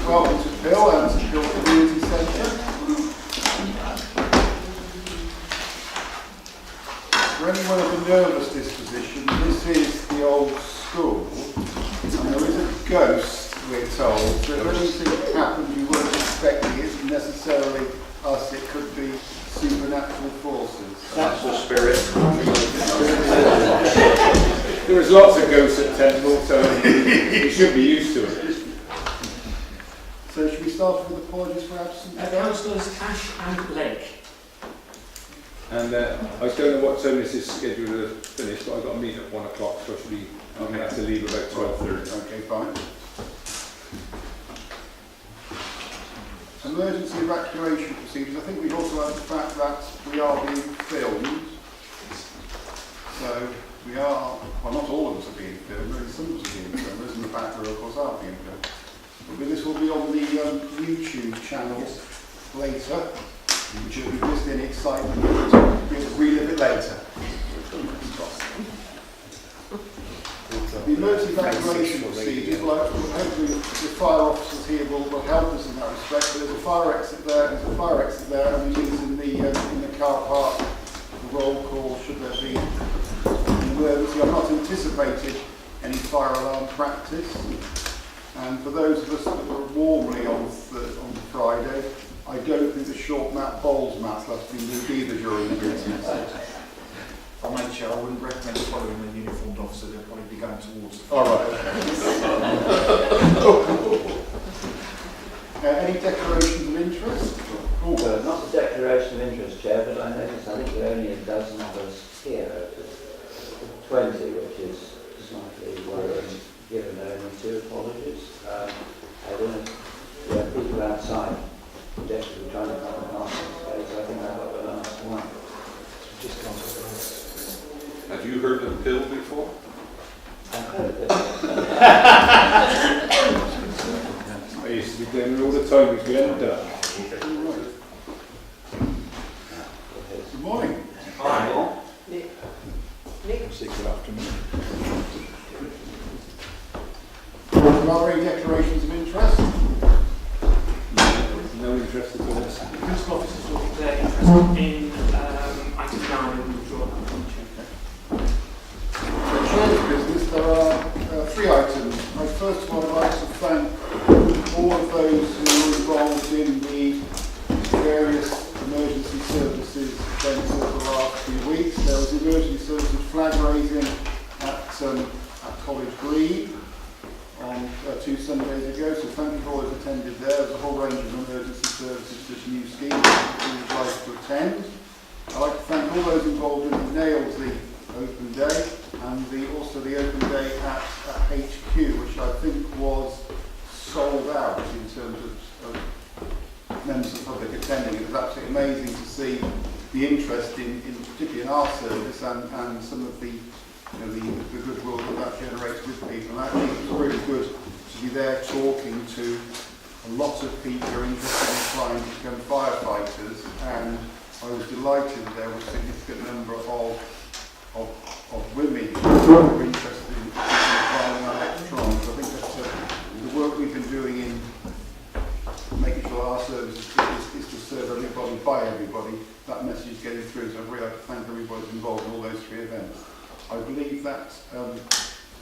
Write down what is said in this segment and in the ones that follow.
Welcome to Bill and to Bill Community Centre. For anyone of a nervous disposition, this is the old school, and there is a ghost, we're told. So if anything happened you weren't expecting, it isn't necessarily us, it could be supernatural forces. That's the spirit. There is lots of ghosts at Temple, so you should be used to it. So should we start with apologies for absence? Councillors Cash and Blake. And I don't know what time this is scheduled to finish, but I've got a meeting at 1 o'clock, so I'm going to have to leave about 12:30. Okay, fine. Emergency evacuation procedures. I think we've also had the fact that we are being filmed. So we are, well, not all of us are being filmed, really some of us are being filmed. There isn't the fact that of course are being filmed. But this will be on the YouTube channel later, which will be just in excitement. We'll relive it later. The emergency evacuation procedures, like hopefully the fire officers here will help us in that respect. But there's a fire exit there, and we use in the car park the roll call should there be an emergency. I'm not anticipating any fire alarm practice. And for those of us that were warmly on Friday, I don't think the short mat bowls mat's left been moved either during the meeting. I'll make sure I wouldn't recommend following the uniformed officer, they'll probably be going towards the All right. Any declarations of interest? Well, not a declaration of interest, Chair, but I noticed I think there are only a dozen of us here, 20, which is slightly worrying, given there are only 2 apologies. I don't know if there are people outside desperately trying to come and ask space. I think I got the last one. just gone to Have you heard of Bill before? I've heard of it. I used to be doing it all the time, which we hadn't done. Good morning. Hi. Nick. Good afternoon. Are there any declarations of interest? No interest at all. Principal officers will declare interest in item 9 and withdraw that from the check. For chair's business, there are 3 items. My first one, I'd like to thank all of those who were involved in the various emergency services events over the last few weeks. There was emergency services flag raising at College Green on 2 Sundays ago, so thank you for all those attended there. There's a whole range of emergency services, this new scheme that we would like to attend. I'd like to thank all those involved in the Nailsley Open Day and also the Open Day at HQ, which I think was sold out in terms of members of the public attending. It was absolutely amazing to see the interest particularly in our service and some of the goodwill that generates with people. And I think it's really good to be there talking to a lot of people who are interested in trying to become firefighters, and I was delighted that there was a significant number of women who were interested in applying electrons. I think that's the work we've been doing in making sure our service is to serve everybody by everybody. That message is getting through, so I'd really like to thank everybody involved in all those 3 events. I believe that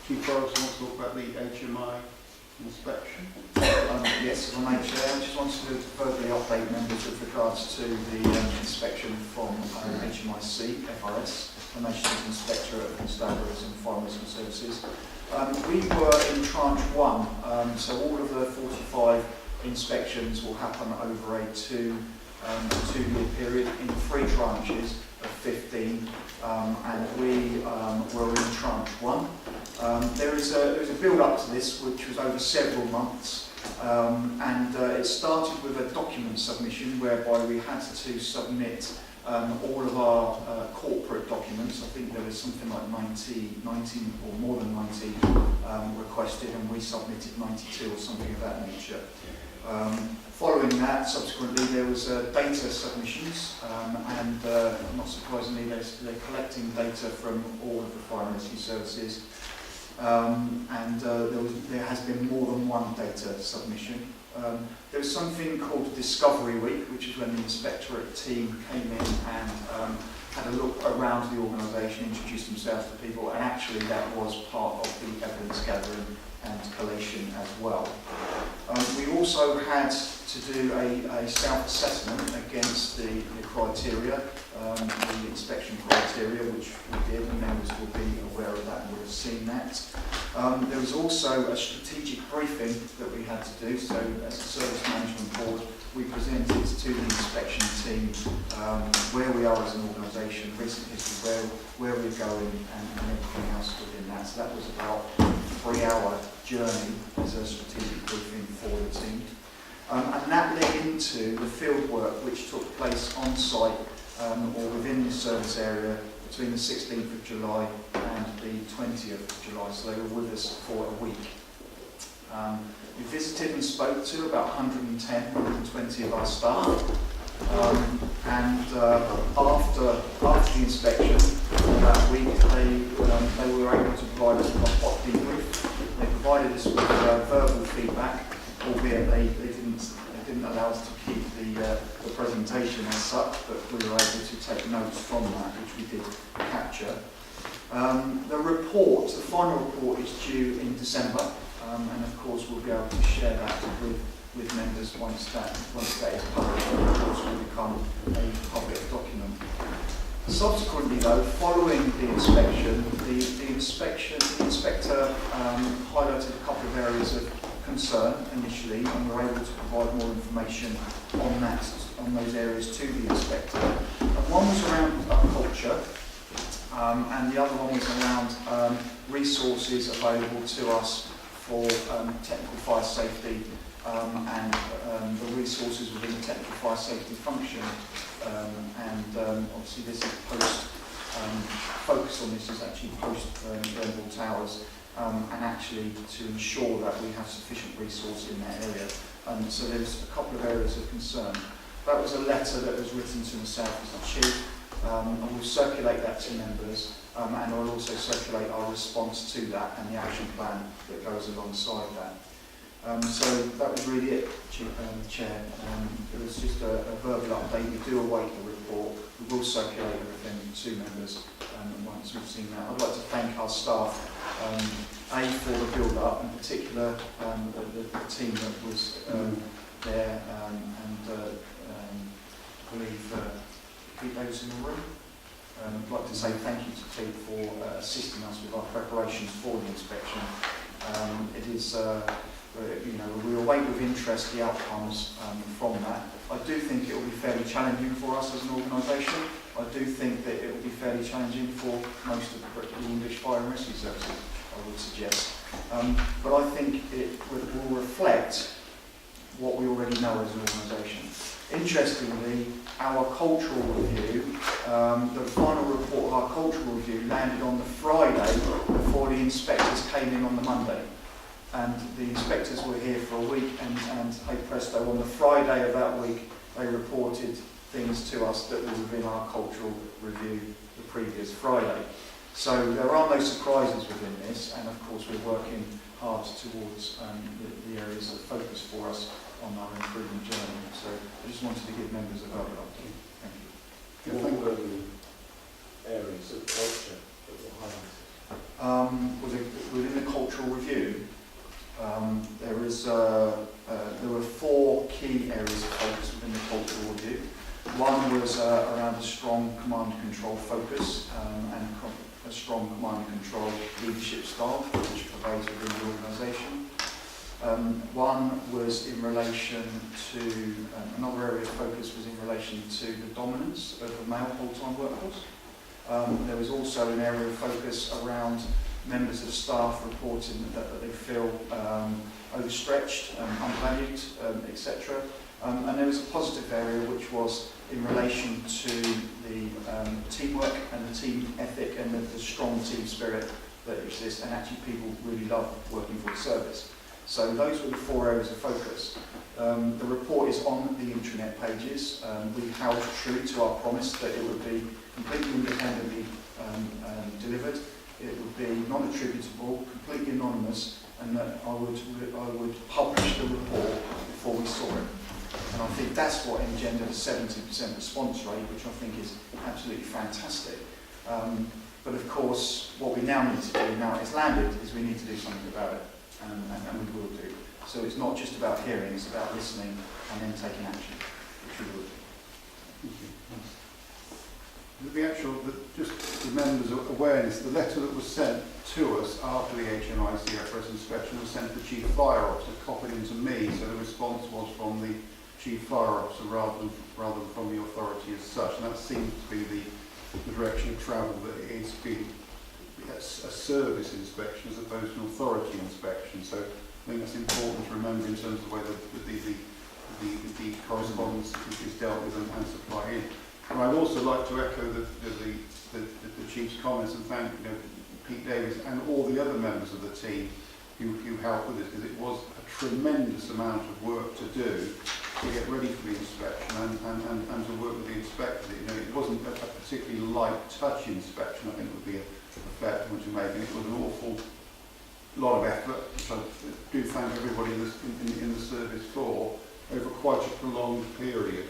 Chief Forrester wants to talk about the HMI inspection. Yes, if I may, Chair, I just wanted to further update members with regards to the inspection from HMIC, FRS, the National Inspectorate of Constabularies and Fire Rescue Services. We were in tranche 1, so all of the 45 inspections will happen over a 2-year period in 3 tranches of 15, and we were in tranche 1. There was a build-up to this which was over several months, and it started with a document submission whereby we had to submit all of our corporate documents. I think there was something like 90 or more than 90 requested, and we submitted 92 or something of that nature. Following that, subsequently, there was data submissions, and not surprisingly, they're collecting data from all of the fire and rescue services. there has been more than one data submission. There was something called Discovery Week, which is when the inspectorate team came in and had a look around the organisation, introduced themselves to people, and actually that was part of the evidence gathering and collation as well. We also had to do a self-assessment against the criteria, the inspection criteria, which we did, and members will be aware of that and would have seen that. There was also a strategic briefing that we had to do, so as a service management board, we presented to the inspection team where we are as an organisation, recent history, where we're going, and everything else within that. So that was about a 3-hour journey as a strategic briefing for the team. And that led into the field work which took place on site or within the service area between the 16th of July and the 20th of July. So they were with us for a week. We visited and spoke to about 110, 120 of our staff. After the inspection that week, they were able to provide us with a hot debrief. They provided us with verbal feedback, albeit they didn't allow us to keep the presentation as such, but we were able to take notes from that, which we did capture. The report, the final report, is due in December, and of course we'll be able to share that with members once that is published, and of course will become a public document. Subsequently though, following the inspection, the inspector highlighted a couple of areas of concern initially, and we were able to provide more information on those areas to the inspector. And one was around culture, and the other one was around resources available to us for technical fire safety and the resources within the technical fire safety function. Obviously this is focus on this is actually post-Grenville Towers, and actually to ensure that we have sufficient resource in that area. So there's a couple of areas of concern. That was a letter that was written to myself as the chief. I will circulate that to members, and I will also circulate our response to that and the action plan that goes alongside that. So that was really it, Chair. It was just a verbal update. We do await the report. We will circulate everything to members once we've seen that. I'd like to thank our staff, for the build-up, in particular the team that was there, and I believe Pete Davis in the room. I'd like to say thank you to Pete for assisting us with our preparations for the inspection. It is, we await with interest the outcomes from that. I do think it will be fairly challenging for us as an organisation. I do think that it will be fairly challenging for most of the English Fire and Rescue Services, I would suggest. But I think it will reflect what we already know as an organisation. Interestingly, our cultural review, the final report of our cultural review landed on the Friday before the inspectors came in on the Monday. And the inspectors were here for a week, and hey presto, on the Friday of that week, they reported things to us that were within our cultural review the previous Friday. So there are no surprises within this, and of course we're working hard towards the areas of focus for us on our improvement journey. So I just wanted to give members a verbal update. Thank you. What were the areas of culture that were highlighted? Within the cultural review, there were 4 key areas of focus within the cultural review. One was around a strong command and control focus and a strong command and control leadership style which prevails within the organisation. One was in relation to, another area of focus was in relation to the dominance of the male full-time workforce. There was also an area of focus around members of staff reporting that they feel overstretched, undervalued, etc. And there was a positive area which was in relation to the teamwork and the team ethic and the strong team spirit that exists, and actually people really love working for the service. So those were the 4 areas of focus. The report is on the intranet pages. We held true to our promise that it would be completely independently delivered, it would be non-attributable, completely anonymous, and that I would publish the report before we saw it. And I think that's what engendered a 70% response rate, which I think is absolutely fantastic. But of course, what we now need to do, now it's landed, is we need to do something about it, and we will do. So it's not just about hearing, it's about listening and then taking action, which we will do. Just the members' awareness, the letter that was sent to us after the HMIC FRS inspection was sent to the Chief Fire Officer, copied into me, so the response was from the Chief Fire Officer rather than from the authority as such, and that seems to be the direction of travel, that it's been a service inspection as opposed to an authority inspection. So I think that's important to remember in terms of the way the correspondence is dealt with and supplied in. And I'd also like to echo the Chief's comments and thank Pete Davis and all the other members of the team who helped with this, because it was a tremendous amount of work to do to get ready for the inspection and to work with the inspector. It wasn't a particularly light touch inspection, I think would be a fair point to make, and it was an awful lot of effort, which I do thank everybody in the service for, over quite a prolonged period.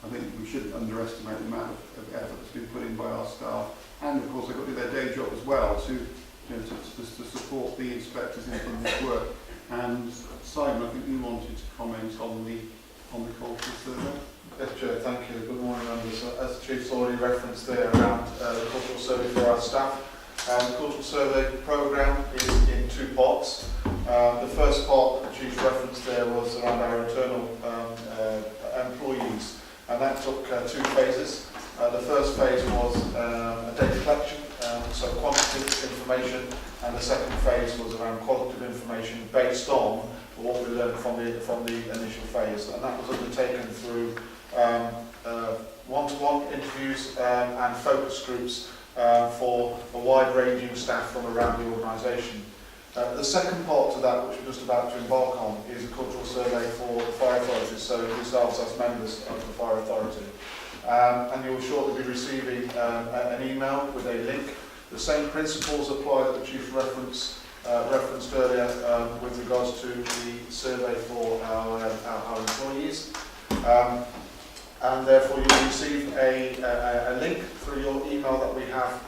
I think we shouldn't underestimate the amount of effort that's been put in by our staff, and of course they've got to do their day job as well to support the inspectors in this work. And Simon, I think you wanted to comment on the cultural survey. Yes, Chair, thank you. Good morning, members. As the Chief's already referenced there around the cultural survey for our staff, the cultural survey programme is in two parts. The first part that the Chief referenced there was around our internal employees, and that took two phases. The first phase was a data collection, so quantitative information, and the second phase was around qualitative information based on what we learned from the initial phase, and that was undertaken through one-to-one interviews and focus groups for a wide-ranging staff from around the organisation. The second part to that, which we're just about to embark on, is a cultural survey for the fire authorities, so yourselves as members of the fire authority. And you'll shortly be receiving an email with a link. The same principles apply that the Chief referenced earlier with regards to the survey for our employees. And therefore you will receive a link through your email that we have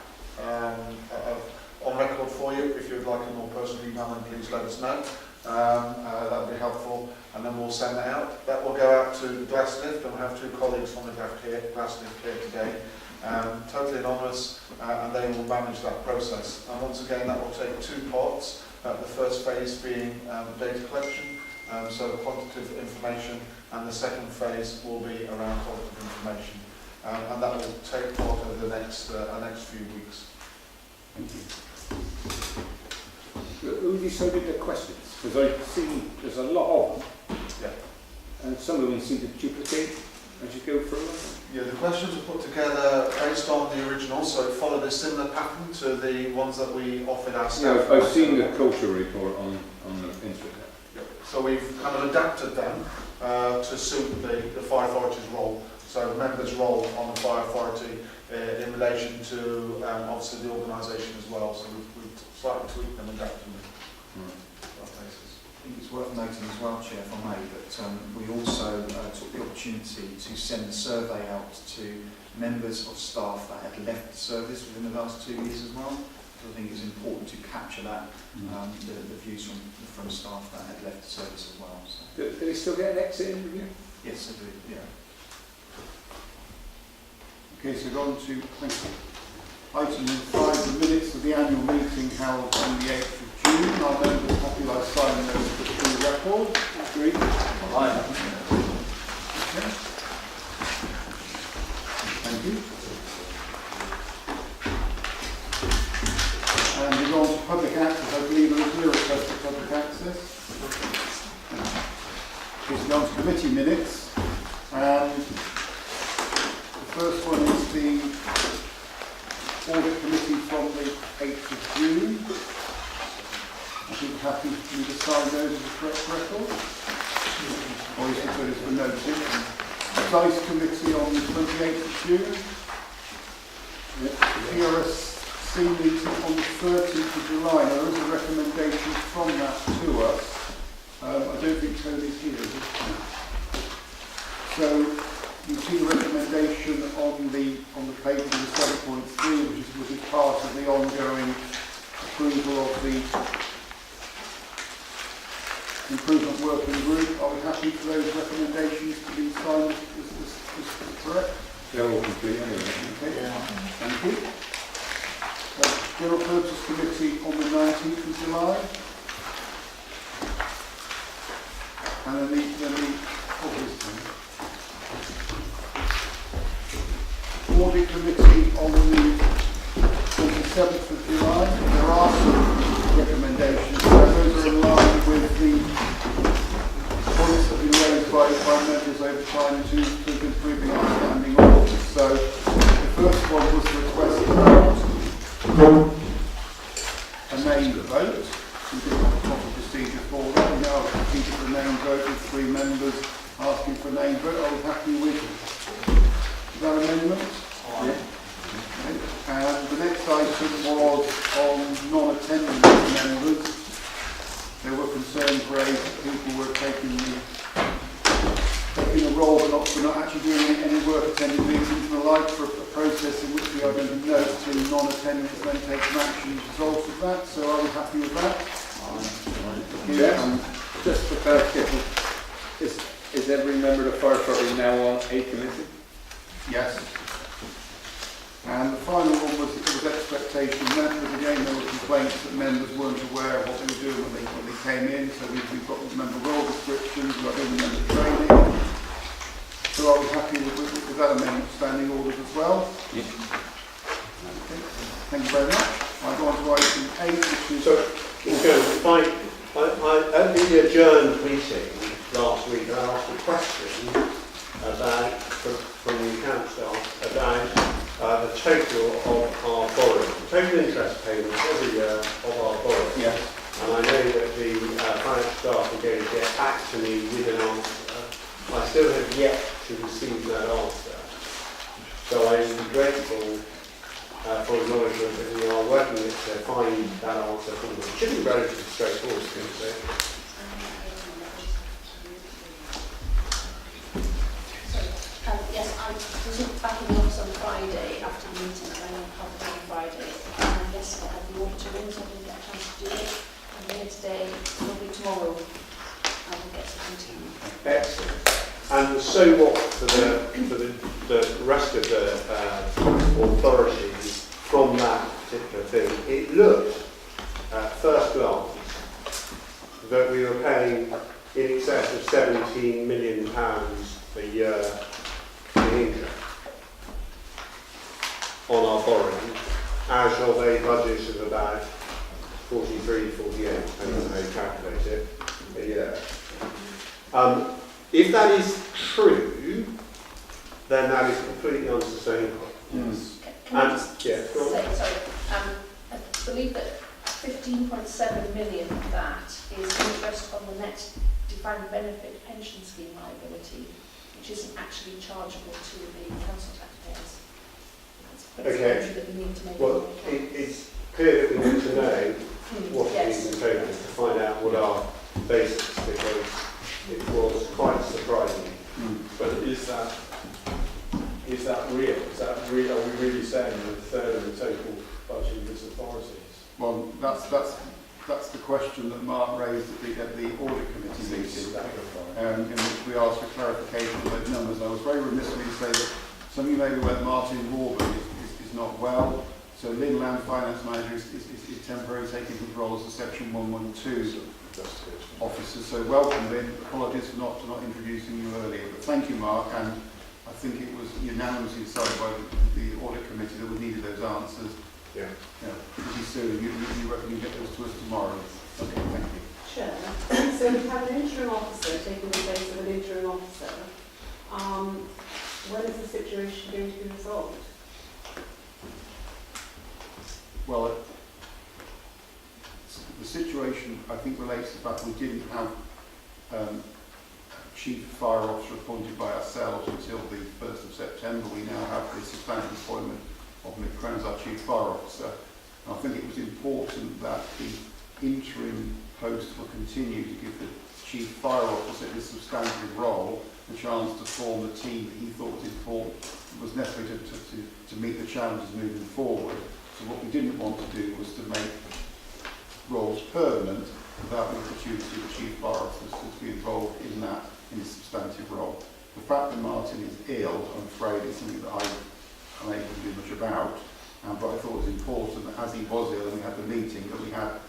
on record for you. If you would like a more personal email, then please let us know. That would be helpful, and then we'll send that out. That will go out to the glass lift, and we have two colleagues from the glass lift here today. Totally anonymous, and they will manage that process. And once again, that will take two parts. The first phase being data collection, so quantitative information, and the second phase will be around qualitative information. And that will take part over the next few weeks. Thank you. Who decided the questions? Because I see there's a lot of them, and some of them seem to duplicate as you go through them. Yeah, the questions were put together based on the original, so it followed a similar pattern to the ones that we offered our staff. Yeah, I've seen the culture report on the internet. So we've kind of adapted them to suit the fire authority's role. So members' role on the fire authority in relation to obviously the organisation as well. So we've slightly tweaked them and adapted them. I think it's worth noting as well, Chair, if I may, that we also took the opportunity to send a survey out to members of staff that had left the service within the last 2 years as well. So I think it's important to capture that, the views from staff that had left the service as well. So. Do they still get an exit interview? Yes, I do, yeah. Okay, so go on to item 5, the minutes of the annual meeting held on the 8th of June. Our members happy like signing those for the record. Agreed? Aye. Okay. Thank you. And we go on to public access. I believe there is no request for public access. It's gone to committee minutes. And the first one is the Audit Committee from the 8th of June. I think happy for you to sign those as a correct record. Or is it good as for noting? The Vice Committee on the 28th of June. PRS C meeting on the 13th of July. Now, there is a recommendation from that to us. I don't think Tony's here, is it? So you see the recommendation on the paper of the 7.3, which is part of the ongoing approval of the improvement working group. Are we happy for those recommendations to be signed as correct? They're all complete anyway. Okay. Yeah. Thank you. General Purchase Committee on the 19th of July. And then the Audit Committee on the 27th of July. There are some recommendations. Those are in line with the points that have been raised by members over time to improving our standing orders. So the first one was the request about a name vote. We didn't have a proper procedure for that. We now have a procedure for a name vote with 3 members asking for a name vote. Are we happy with that amendment? Yeah. Okay. And the next item was on non-attendance members. There were concerns raised that people were taking a role but not actually doing any work, attending meetings and the like, for a process in which we are going to note to non-attendance and then take some action as a result of that. So are we happy with that? Just for clarification, is every member of the fire department now on a committee? Yes. And the final one was expectation members. Again, there were complaints that members weren't aware of what they were doing when they came in. So we've got member role descriptions, we've got member training. So are we happy with that amendment standing orders as well? Yeah. Okay. Thank you very much. I go on to item 8, which is... So, at the adjourned meeting last week, I asked a question about, from the account staff, about the total of our borrowing, total interest payments every year of our borrowing. Yes. And I know that the finance staff are going to get back to me with an answer. I still have yet to receive that answer. So I am grateful for acknowledgement that we are working to find that answer for them. It should be relatively straightforward, I think. Yes, I was back in the office on Friday after the meeting, and I have on Friday. And yesterday I had the auditor in, so I didn't get a chance to do it. I'm here today, probably tomorrow. I will get something to you. Excellent. And so what for the rest of the authorities from that particular thing? It looked at first glance that we were paying in excess of £17 million a year in interest on our borrowing, as of a budget of about 43, 48, depending on how you calculate it, a year. If that is true, then that is completely unsustainable. Yes. Can I just yeah, go on. say, sorry, I believe that 15.7 million of that is interest on the net defined benefit pension scheme liability, which isn't actually chargeable to the council taxpayers. That's Okay. an entry that we need to make. Well, it's clear that we need to know what it yes. is in total to find out what our basis, because it was quite surprising. But is that real? Are we really saying that a third of the total budget of this authorities? Well, that's the question that Mark raised at the audit committee meeting, in which we asked for clarification of those numbers. I was very remiss of me to say that some of you may be aware that Martin Warburg is not well, so Lynn Lamb, finance manager, is temporarily taking control as a section 112 officer. So welcome, Lynn. Apologies for not introducing you earlier, but thank you, Mark. And I think it was unanimously decided by the audit committee that we needed those answers. Yeah. Pretty soon. You reckon you get those to us tomorrow? Okay, thank you. Chair, so we have an interim officer taking the place of an interim officer. When is the situation going to be resolved? Well, the situation, I think, relates to the fact we didn't have a chief fire officer appointed by ourselves until the 1st of September. We now have the substantive appointment of Mick Crown as our chief fire officer. I think it was important that the interim post will continue to give the Chief Fire Officer in a substantive role the chance to form the team that he thought was important, was necessary to meet the challenges moving forward. So what we didn't want to do was to make roles permanent without the opportunity for the Chief Fire Officer to be involved in that, in a substantive role. The fact that Martin is ill, I'm afraid, is something that I'm unable to do much about, but I thought it was important that as he was ill and we had the meeting, that we had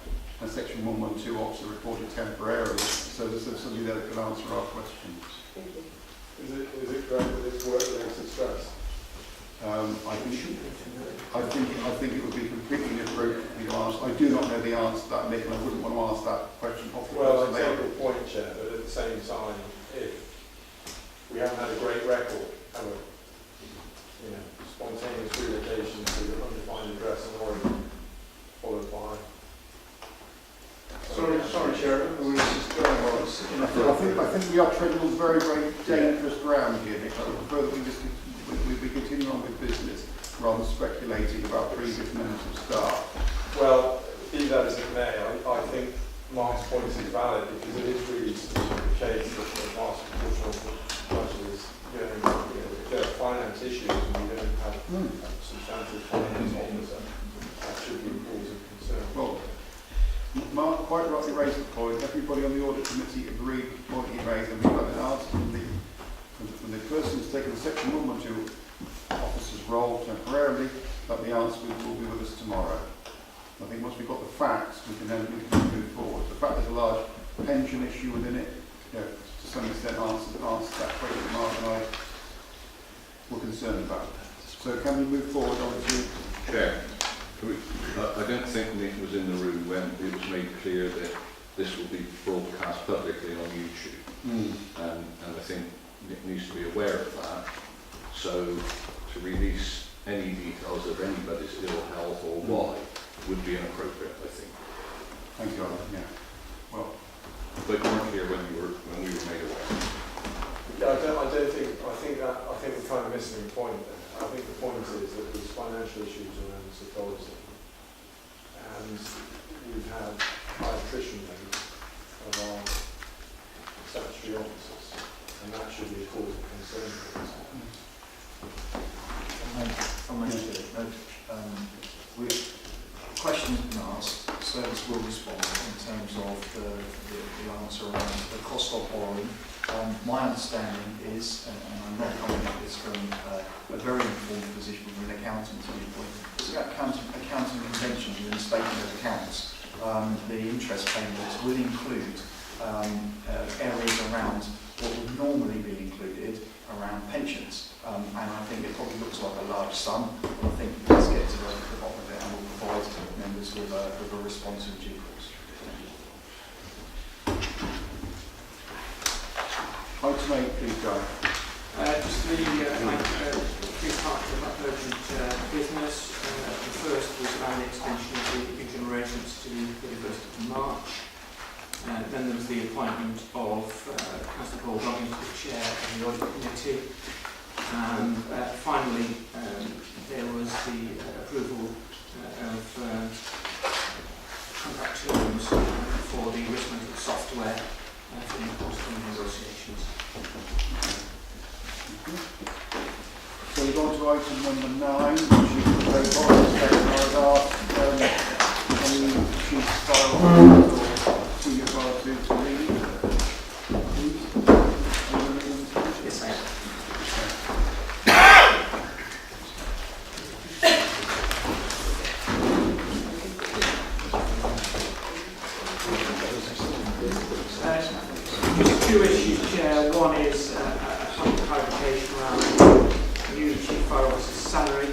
a Section 112 officer reported temporarily, so there's somebody there that can answer our questions. Thank you. Is it correct that it's work-related stress? I think it would be completely inappropriate for me to ask. I do not know the answer to that, Nick, and I wouldn't want to ask that question off the Well, I person take there. your point, Chair, but at the same time, if we haven't had a great record, have a spontaneous relocation to an undefined address in Oregon, followed by... Sorry, Chair, I think we are treading on very, very dangerous ground here, Nick. I would prefer that we continue on with business rather than speculating about previous members of staff. Well, be that as it may, I think Mark's point is valid because it is really the case that the vast proportion of budget is if there are finance issues and we don't have substantial finance officer, that should be a cause of concern. Well, Mark quite rightly raised the point. Everybody on the audit committee agreed with the point he raised, and we've had an answer from the person who's taken the Section 112 officer's role temporarily, that the answer will be with us tomorrow. I think once we've got the facts, we can move forward. The fact there's a large pension issue within it, to some extent answers that question that Mark and I were concerned about. So can we move forward on to... Chair, I don't think Nick was in the room when it was made clear that this will be broadcast publicly on YouTube. And I think Nick needs to be aware of that. So to release any details of anybody's ill health or why would be inappropriate, I think. Thank you, Alan. Yeah. Well, but you weren't here when we were made aware. Yeah, I think we're kind of missing the point there. I think the point is that there's financial issues around psychology, and we've had high attrition rates of our statutory officers, and that should be a cause of concern for us. Questions have been asked, service will respond in terms of the answer around the cost of borrowing. My understanding is, and I'm not coming at this from a very informed position from an accountant's viewpoint, it's about accounting conventions within the statement of accounts. The interest payments will include areas around what would normally be included around pensions. And I think it probably looks like a large sum, but I think let's get to the bottom of it and we'll provide members with a response in due course. Item 8, please, Guy. Just the three parts of that urgent business. The first was about the extension of the interim arrangements to the 31st of March. Then there was the appointment of Councillor Wilton to the chair of the audit committee. And finally, there was the approval of contract terms for the risk management software for the important negotiations. So we're on to item number 9, which is the very bottom statement I was asked any chief file or senior file to read. Yes, I am. Two issues, Chair. One is a point of clarification around the new Chief Fire Officer's salary,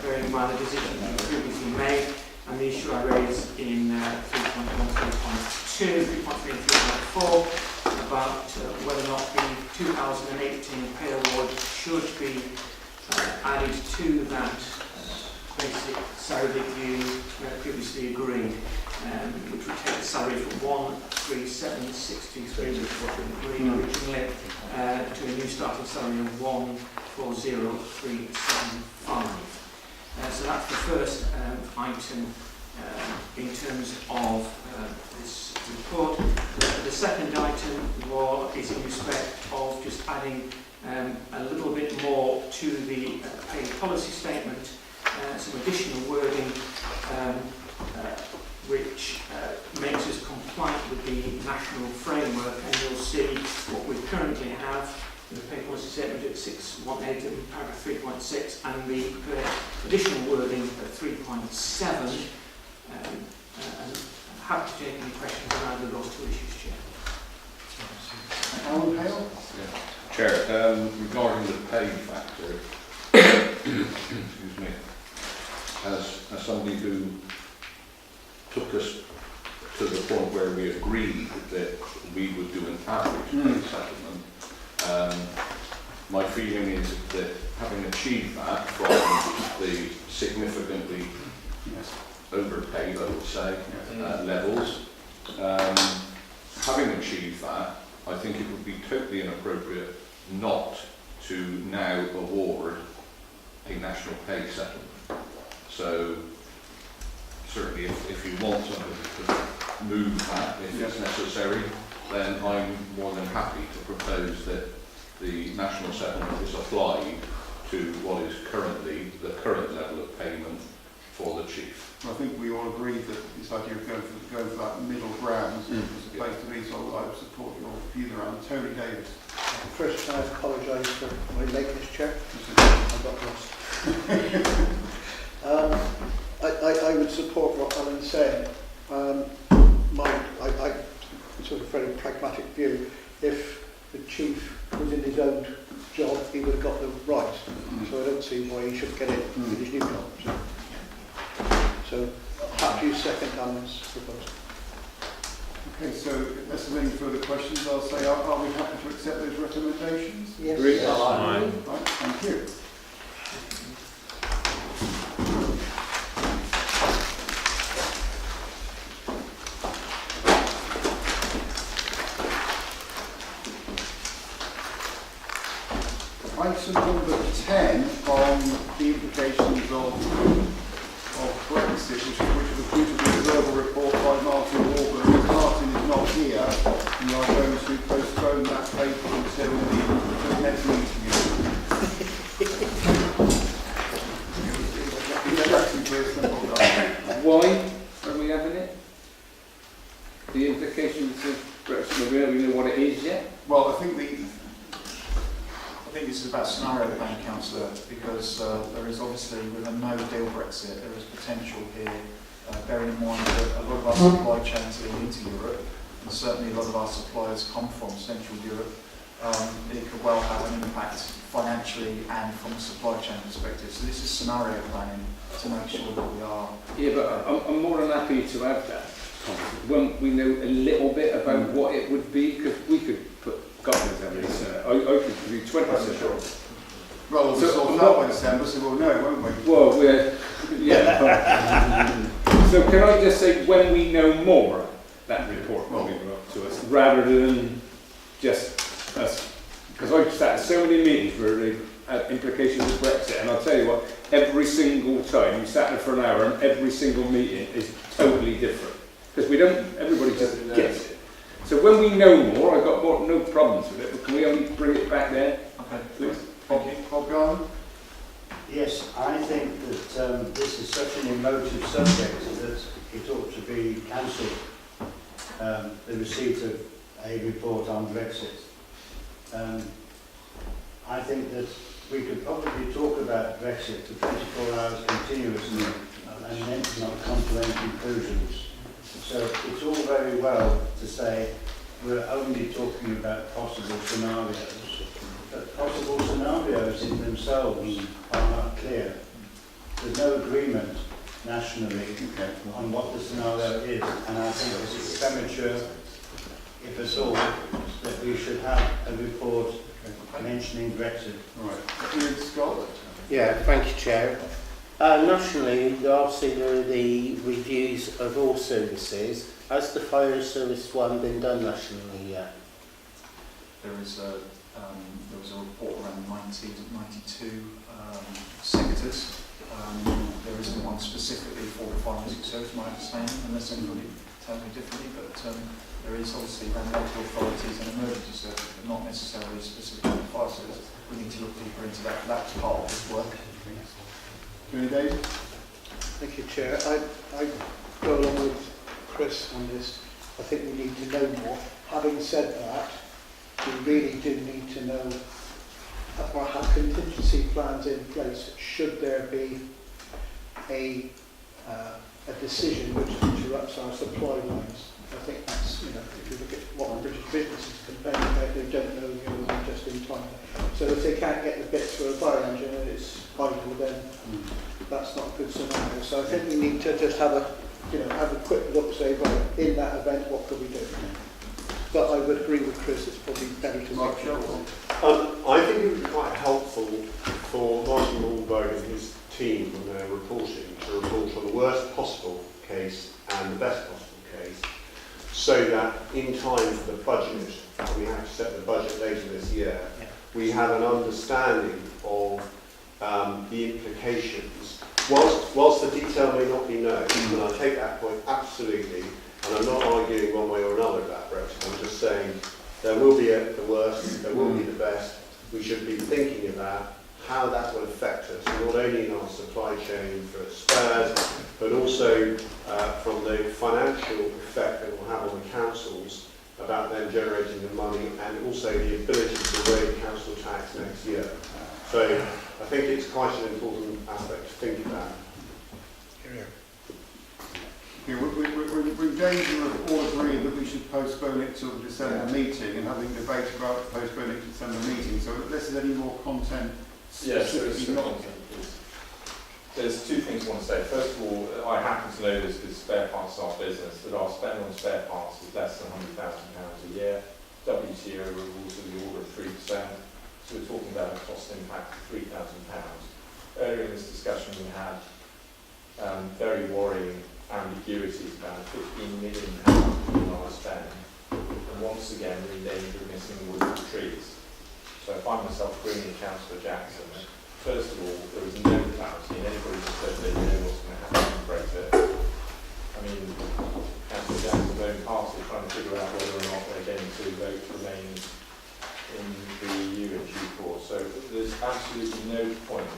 bearing in mind the decision previously made, and the issue I raised in 3.1, 3.2, 3.3 and 3.4 about whether or not the 2018 pay award should be added to that basic salary that you previously agreed, which would take the salary from 137,623, which was what we agreed originally, to a new starting salary of 140,375. So that's the first item in terms of this report. The second item is in respect of just adding a little bit more to the pay policy statement, some additional wording which makes us compliant with the national framework, and you'll see what we currently have in the pay policy statement at 618 in paragraph 3.6 and the additional wording at 3.7. And I'm happy to take any questions around those two issues, Chair. Alan Hale? Chair, regarding the pay factor, excuse me, as somebody who took us to the point where we agreed that we would do an average pay settlement, my feeling is that having achieved that from the significantly overpaid, I would say, levels, having achieved that, I think it would be totally inappropriate not to now award a national pay settlement. So certainly if you want somebody to move that if it's necessary, then I'm more than happy to propose that the national settlement is applied to what is currently the current level of payment for the chief. I think we all agreed that this idea of going for that middle ground is the place to be, so I would support your view around. Tony Davis. First, I apologise for my lateness, Chair. I got lost. I would support what Alan said. I sort of very pragmatic view. If the chief was in his own job, he would have got the right. So I don't see why he should get it with his new job. So happy to second Alan's proposal. Okay, so unless there's any further questions, I'll say, are we happy to accept those recommendations? Yes. Right, thank you. Item number 10 on the implications of Brexit, which was due to be a verbal report by Martin Warburton. As Martin is not here, we are going to postpone that paper until the next meeting. Why are we having it? The implications of Brexit, we don't know what it is yet. Well, I think this is about scenario planning, Councillor, because there is obviously, with a no-deal Brexit, there is potential here, bearing in mind that a lot of our supply chains lead into Europe, and certainly a lot of our suppliers come from Central Europe. It could well have an impact financially and from a supply chain perspective. So this is scenario planning to make sure that we are... Yeah, but I'm more than happy to have that when we know a little bit about what it would be, because we could put government I could do 20%. Well, we'll sort that by December, so we'll know, won't we? Well, so can I just say, when we know more, that report will be brought to us, rather than just us. Because I've sat at so many meetings where they had implications of Brexit, and I'll tell you what, every single time you sat there for an hour, and every single meeting is totally different. Because everybody just gets it. So when we know more, I've got no problems with it, but can we only bring it back there? Okay, please. Bob Garland? Yes, I think that this is such an emotive subject that it ought to be cancelled, the receipt of a report on Brexit. I think that we could probably talk about Brexit for 24 hours continuously and then not come to any conclusions. So it's all very well to say we're only talking about possible scenarios, but possible scenarios in themselves are not clear. There's no agreement nationally on what the scenario is, and I think it's premature, if at all, that we should have a report mentioning Brexit. Right. Ian Scott? Yeah, thank you, Chair. Nationally, obviously there are the reviews of all services. Has the fire service one been done nationally yet? There is there was a report around 92 sectors. There isn't one specifically for the fire rescue service, my understanding, unless anybody tells me differently, but there is obviously around local authorities and emergency services, but not necessarily specifically the fire service. We need to look deeper into that. That's part of this work. David? Thank you, Chair. I go along with Chris on this. I think we need to know more. Having said that, we really do need to know or have contingency plans in place should there be a decision which interrupts our supply lines. I think that's, you know, if you look at what British businesses complain about, they don't know you're just in time. So if they can't get the bits for a fire engine and it's idle, then that's not a good scenario. So I think we need to just have a, you know, have a quick look, say, right, in that event, what could we do? But I would agree with Chris, it's probably better to make sure. I think it would be quite helpful for Martin Wahlberg and his team when they're reporting to report on the worst possible case and the best possible case, so that in time for the budget, when we have to set the budget later this year, we have an understanding of the implications. Whilst the detail may not be known, and I take that point absolutely, and I'm not arguing one way or another about Brexit, I'm just saying there will be the worst, there will be the best. We should be thinking about how that will affect us, not only in our supply chain for spares, but also from the financial effect that it will have on the councils about them generating the money, and also the ability to raise council tax next year. So I think it's quite an important aspect to think about. Yeah, we're in danger of all agreeing that we should postpone it till the December meeting and having a debate about postponing it to the December meeting. So unless there's any more content, yes, there's two things I want to say. First of all, I happen to know this because spare parts is our business, that our spend on spare parts is less than £100,000 a year. WTO rules in the order of 3%. So we're talking about a cost impact of £3,000. Earlier in this discussion we had very worrying ambiguities about £15 million in our spend, and once again we're in danger of missing the wood and trees. So I find myself agreeing with Councillor Jackson. First of all, there is no clarity, and anybody who said they know what's going to happen with Brexit. I mean, Councillor Jackson's own party trying to figure out whether or not they're going to vote to remain in the EU in due course. So there's absolutely no point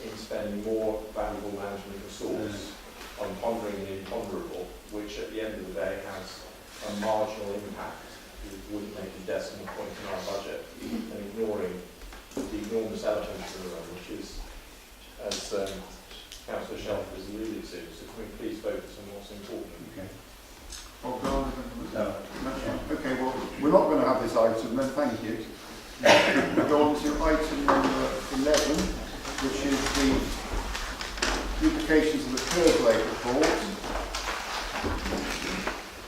in spending more valuable management resource on pondering the imponderable, which at the end of the day has a marginal impact. It wouldn't make a decimal point in our budget, and ignoring the enormous elephant in the room, which is, as Councillor Shelford has alluded to. So can we please focus on what's important? Okay. Okay, well, we're not going to have this item then, thank you. We go on to item number 11, which is the implications of the Kerslake report.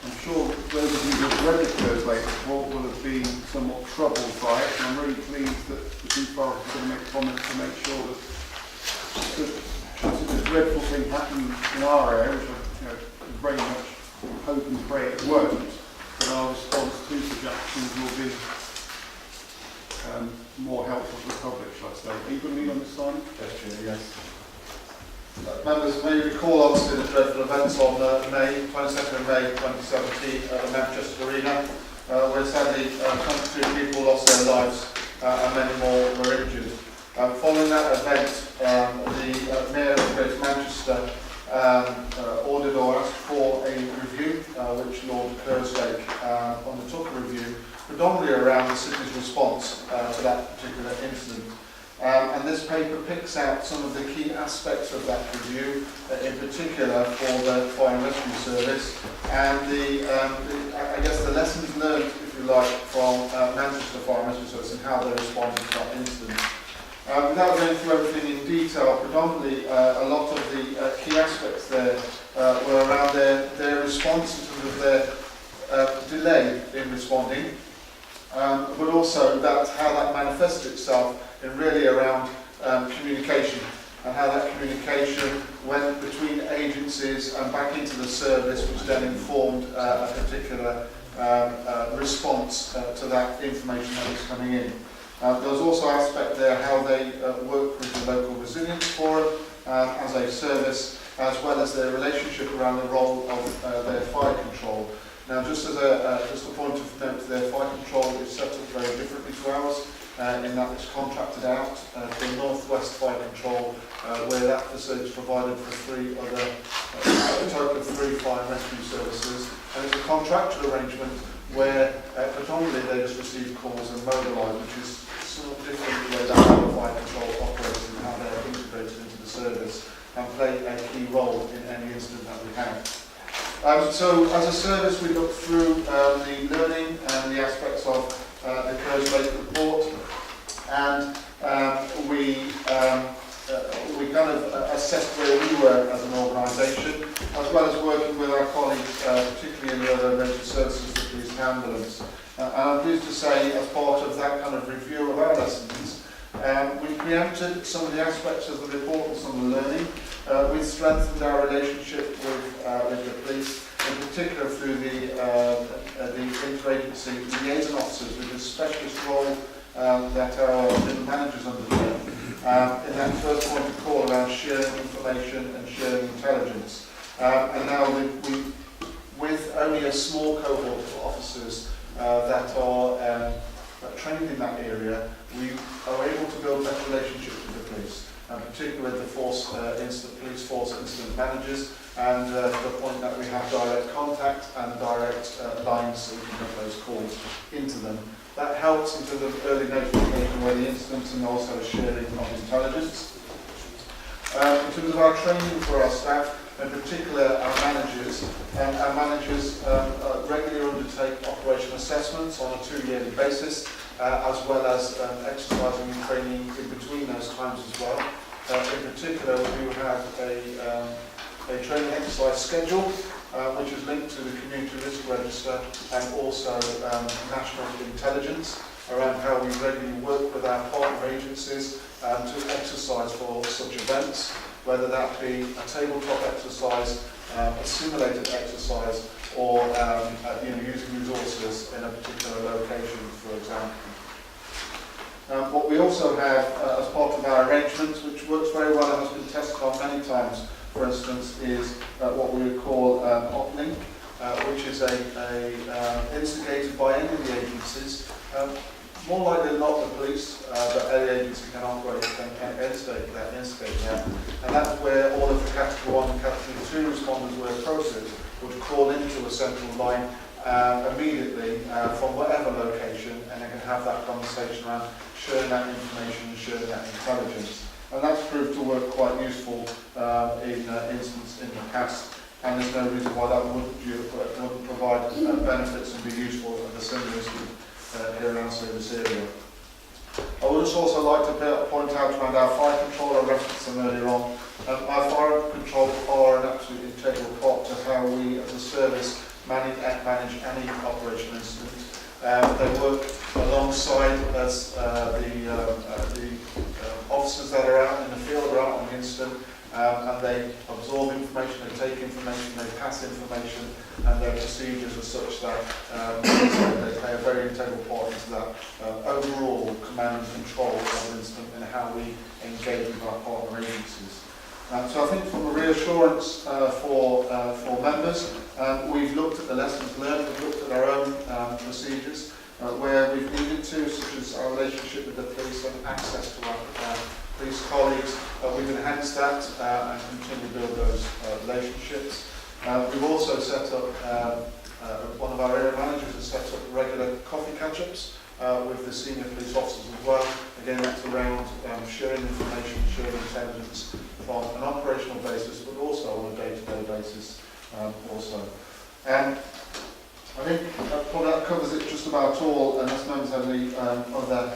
I'm sure those of you who have read the Kerslake report will have been somewhat troubled by it, and I'm really pleased that the Chief Forester is going to make comments to make sure that such a dreadful thing happened in our area, which I very much hope and pray it won't, but our response to such actions will be more helpful to the public, shall I say. Are you going to lead on this side? Yes. Members may recall obviously the dreadful events on 22nd of May 2017 at the Manchester Arena, where sadly 23 people lost their lives and many more were injured. Following that event, the Mayor of Greater Manchester ordered or asked for a review, which Lord Kerslake undertook a review, predominantly around the city's response to that particular incident. And this paper picks out some of the key aspects of that review, in particular for the Fire and Rescue Service, and I guess the lessons learned, if you like, from Manchester Fire and Rescue Service and how they responded to that incident. Without going through everything in detail, predominantly a lot of the key aspects there were around their response in terms of their delay in responding, but also how that manifested itself in really around communication, and how that communication went between agencies and back into the service, which then informed a particular response to that information that is coming in. There's also an aspect there how they work with the local resilience forum as a service, as well as their relationship around the role of their fire control. Now, just as just a point of note, their fire control is set up very differently to ours, in that it's contracted out to the North West Fire Control, where that facility is provided for a total of 3 fire and rescue services, and it's a contractual arrangement where predominantly they just receive calls and mobilise, which is somewhat different to the way that our fire control operates and how they're integrated into the service and play a key role in any incident that we have. So as a service, we look through the learning and the aspects of the Kerslake report, and we kind of assessed where we were as an organisation, as well as working with our colleagues, particularly in the other emergency services, the police and ambulance. And I'm pleased to say, as part of that kind of review of our lessons, we preempted some of the aspects of the report and some of the learning. We've strengthened our relationship with the police, in particular through the interagency liaison officers, with a specialist role that our middle managers undertake. In that first point of call around sharing information and sharing intelligence. And now with only a small cohort of officers that are trained in that area, we are able to build better relationships with the police, and particularly with the police force incident managers, and to the point that we have direct contact and direct lines so we can get those calls into them. That helps in terms of early notification where the incidents and also sharing of intelligence. In terms of our training for our staff, in particular our managers regularly undertake operational assessments on a 2-yearly basis, as well as exercising and training in between those times as well. In particular, we do have a training exercise schedule, which is linked to the Community Risk Register and also national intelligence around how we regularly work with our partner agencies to exercise for such events, whether that be a tabletop exercise, a simulated exercise, or using resources in a particular location, for example. What we also have as part of our arrangements, which works very well and has been tested on many times, for instance, is what we would call uplink, which is instigated by any of the agencies. More likely than not the police, but any agency can operate and instigate that. And that's where all of the Category 1 and Category 2 responders where appropriate would call into a central line immediately from whatever location, and they can have that conversation around sharing that information and sharing that intelligence. And that's proved to work quite useful in instances in the past, and there's no reason why that wouldn't provide benefits and be useful at the same instance here in our service area. I would just also like to point out around our fire control, I referenced them earlier on. Our fire control are an absolutely integral part to how we as a service manage any operational incident. They work alongside us, the officers that are out in the field are out on the incident, and they absorb information, they take information, they pass information, and their procedures are such that they play a very integral part into that overall command and control of an incident and how we engage with our partner agencies. So I think from a reassurance for members, we've looked at the lessons learned, we've looked at our own procedures where we've needed to, such as our relationship with the police and access to our police colleagues. We've enhanced that and continue to build those relationships. We've also set up, one of our area managers has set up regular coffee catch-ups with the senior police officers as well. Again, that's around sharing information, sharing intelligence from an operational basis, but also on a day-to-day basis also. And I think that covers it just about all, unless members have any other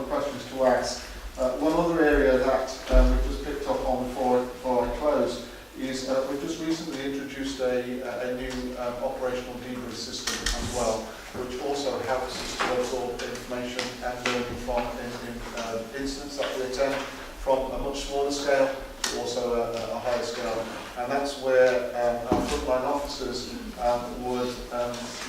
questions to ask. One other area that we've just picked up on before I close is we've just recently introduced a new operational debrief system as well, which also helps us to absorb information and learning from incidents that we attend from a much smaller scale to also a higher scale. and that's where our frontline officers would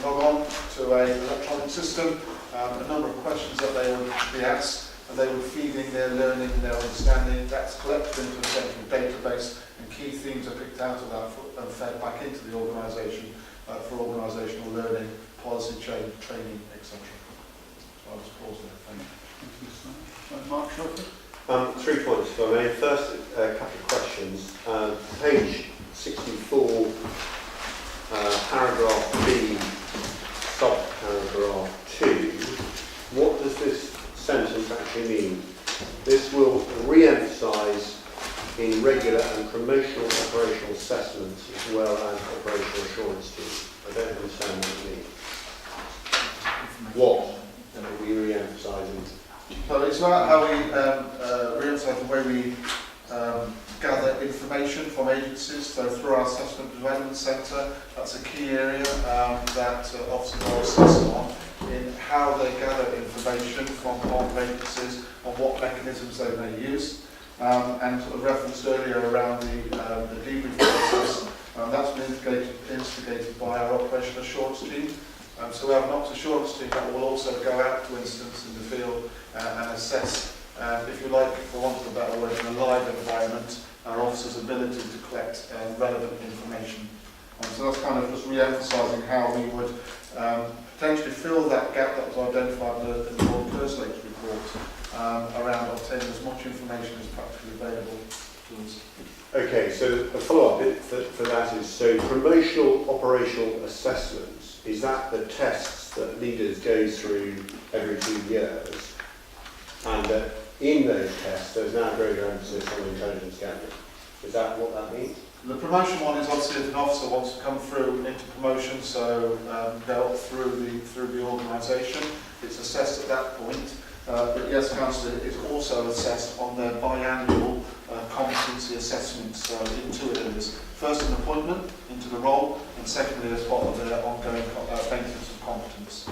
log on to an electronic system, a number of questions that they would be asked, and they would feed in their learning and their understanding. That's collected into a central database, and key themes are picked out of that and fed back into the organisation for organisational learning, policy training, etc. So I'll just pause there. Thank you. Mark Shelford? 3 points, if I may. First, a couple of questions. Page 64, paragraph B, subparagraph 2. What does this sentence actually mean? This will re-emphasise in regular and promotional operational assessments as well as operational assurance teams. I don't understand what it means. What are we re-emphasising? So it's about how we re-emphasise the way we gather information from agencies. So through our Assessment Development Centre, that's a key area that officers are assessed on in how they gather information from partner agencies and what mechanisms they may use. And sort of referenced earlier around the debrief process, that's been instigated by our Operational Assurance team. So we have an Ops Assurance team that will also go out to incidents in the field and assess, if you like, for want of a better word, in a live environment, our officers' ability to collect relevant information. So that's kind of just re-emphasising how we would potentially fill that gap that was identified in the Lord Kerslake's report around obtaining as much information as practically available to us. Okay, so a follow-up bit for that is, so promotional operational assessments, is that the tests that leaders go through every 2 years? And in those tests, there's now greater emphasis on intelligence gathering. Is that what that means? The promotion one is obviously if an officer wants to come through into promotion, so go up through the organisation, it's assessed at that point. But yes, Councillor, it's also assessed on their biannual competency assessments in 2 areas. First, an appointment into the role, and secondly, as part of their ongoing maintenance of competence.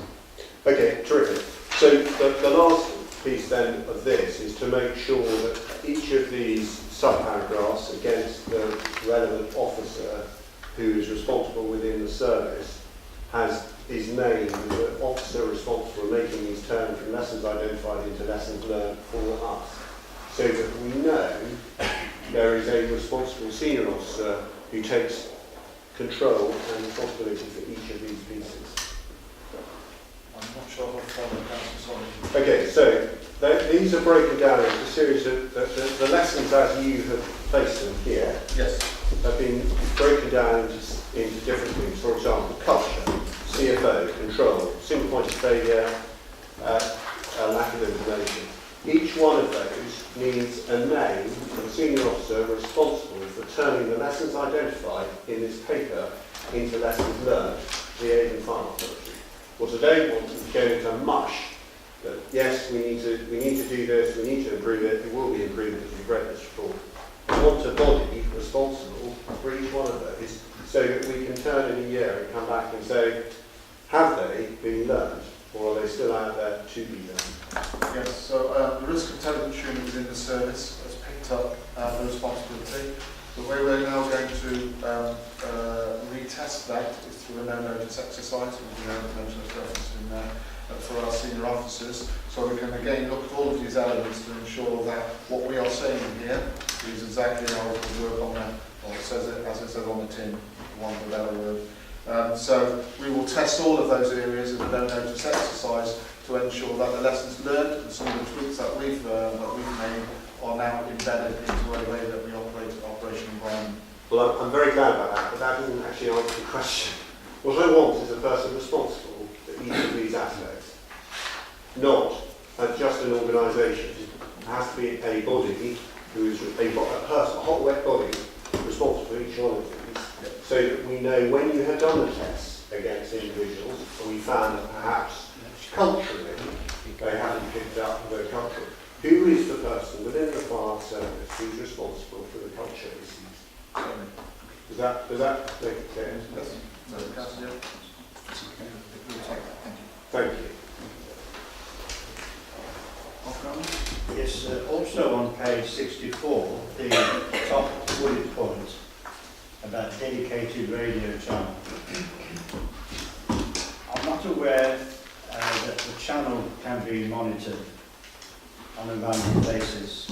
Okay, terrific. So the last piece then of this is to make sure that each of these subparagraphs against the relevant officer who is responsible within the service is named as an officer responsible for making these turn from lessons identified into lessons learned for us, so that we know there is a responsible senior officer who takes control and responsibility for each of these pieces. I'm not sure what follow, Councillor, sorry. Okay, so these are broken down into a series of the lessons as you have placed them here. Yes. Have been broken down into different things. For example, culture, CFO, control, single point of failure, lack of information. Each one of those needs a name of a senior officer responsible for turning the lessons identified in this paper into lessons learned, the Avon Farm Authority. What I don't want is to go into mush that yes, we need to do this, we need to improve it, it will be improved as we've read this report. I want a body responsible for each one of those so that we can turn in a year and come back and say, have they been learned or are they still out there to be learned? Yes, so the risk intelligence unit within the service has picked up the responsibility. The way we're now going to retest that is through a no-notice exercise, which we haven't mentioned as reference in there, for our senior officers. So we can again look at all of these elements to ensure that what we are saying here is exactly how it will work on the, or it says it as it says on the tin, one for a better word. So we will test all of those areas in a no-notice exercise to ensure that the lessons learned and some of the tweaks that we've made are now embedded into a way that we operate in operational environment. Well, I'm very glad about that, but that doesn't actually answer the question. What I want is a person responsible for each of these aspects, not just an organisation. It has to be a body who is a hot, wet body responsible for each one of these, so that we know when you have done the tests against individuals, and we found that perhaps culturally they haven't picked up the culture. Who is the person within the fire service who's responsible for the culture issues? Does that make it clear? Yes. Thank you. Yes, also on page 64, the top bullet point, about dedicated radio channel. I'm not aware that the channel can be monitored on a random basis.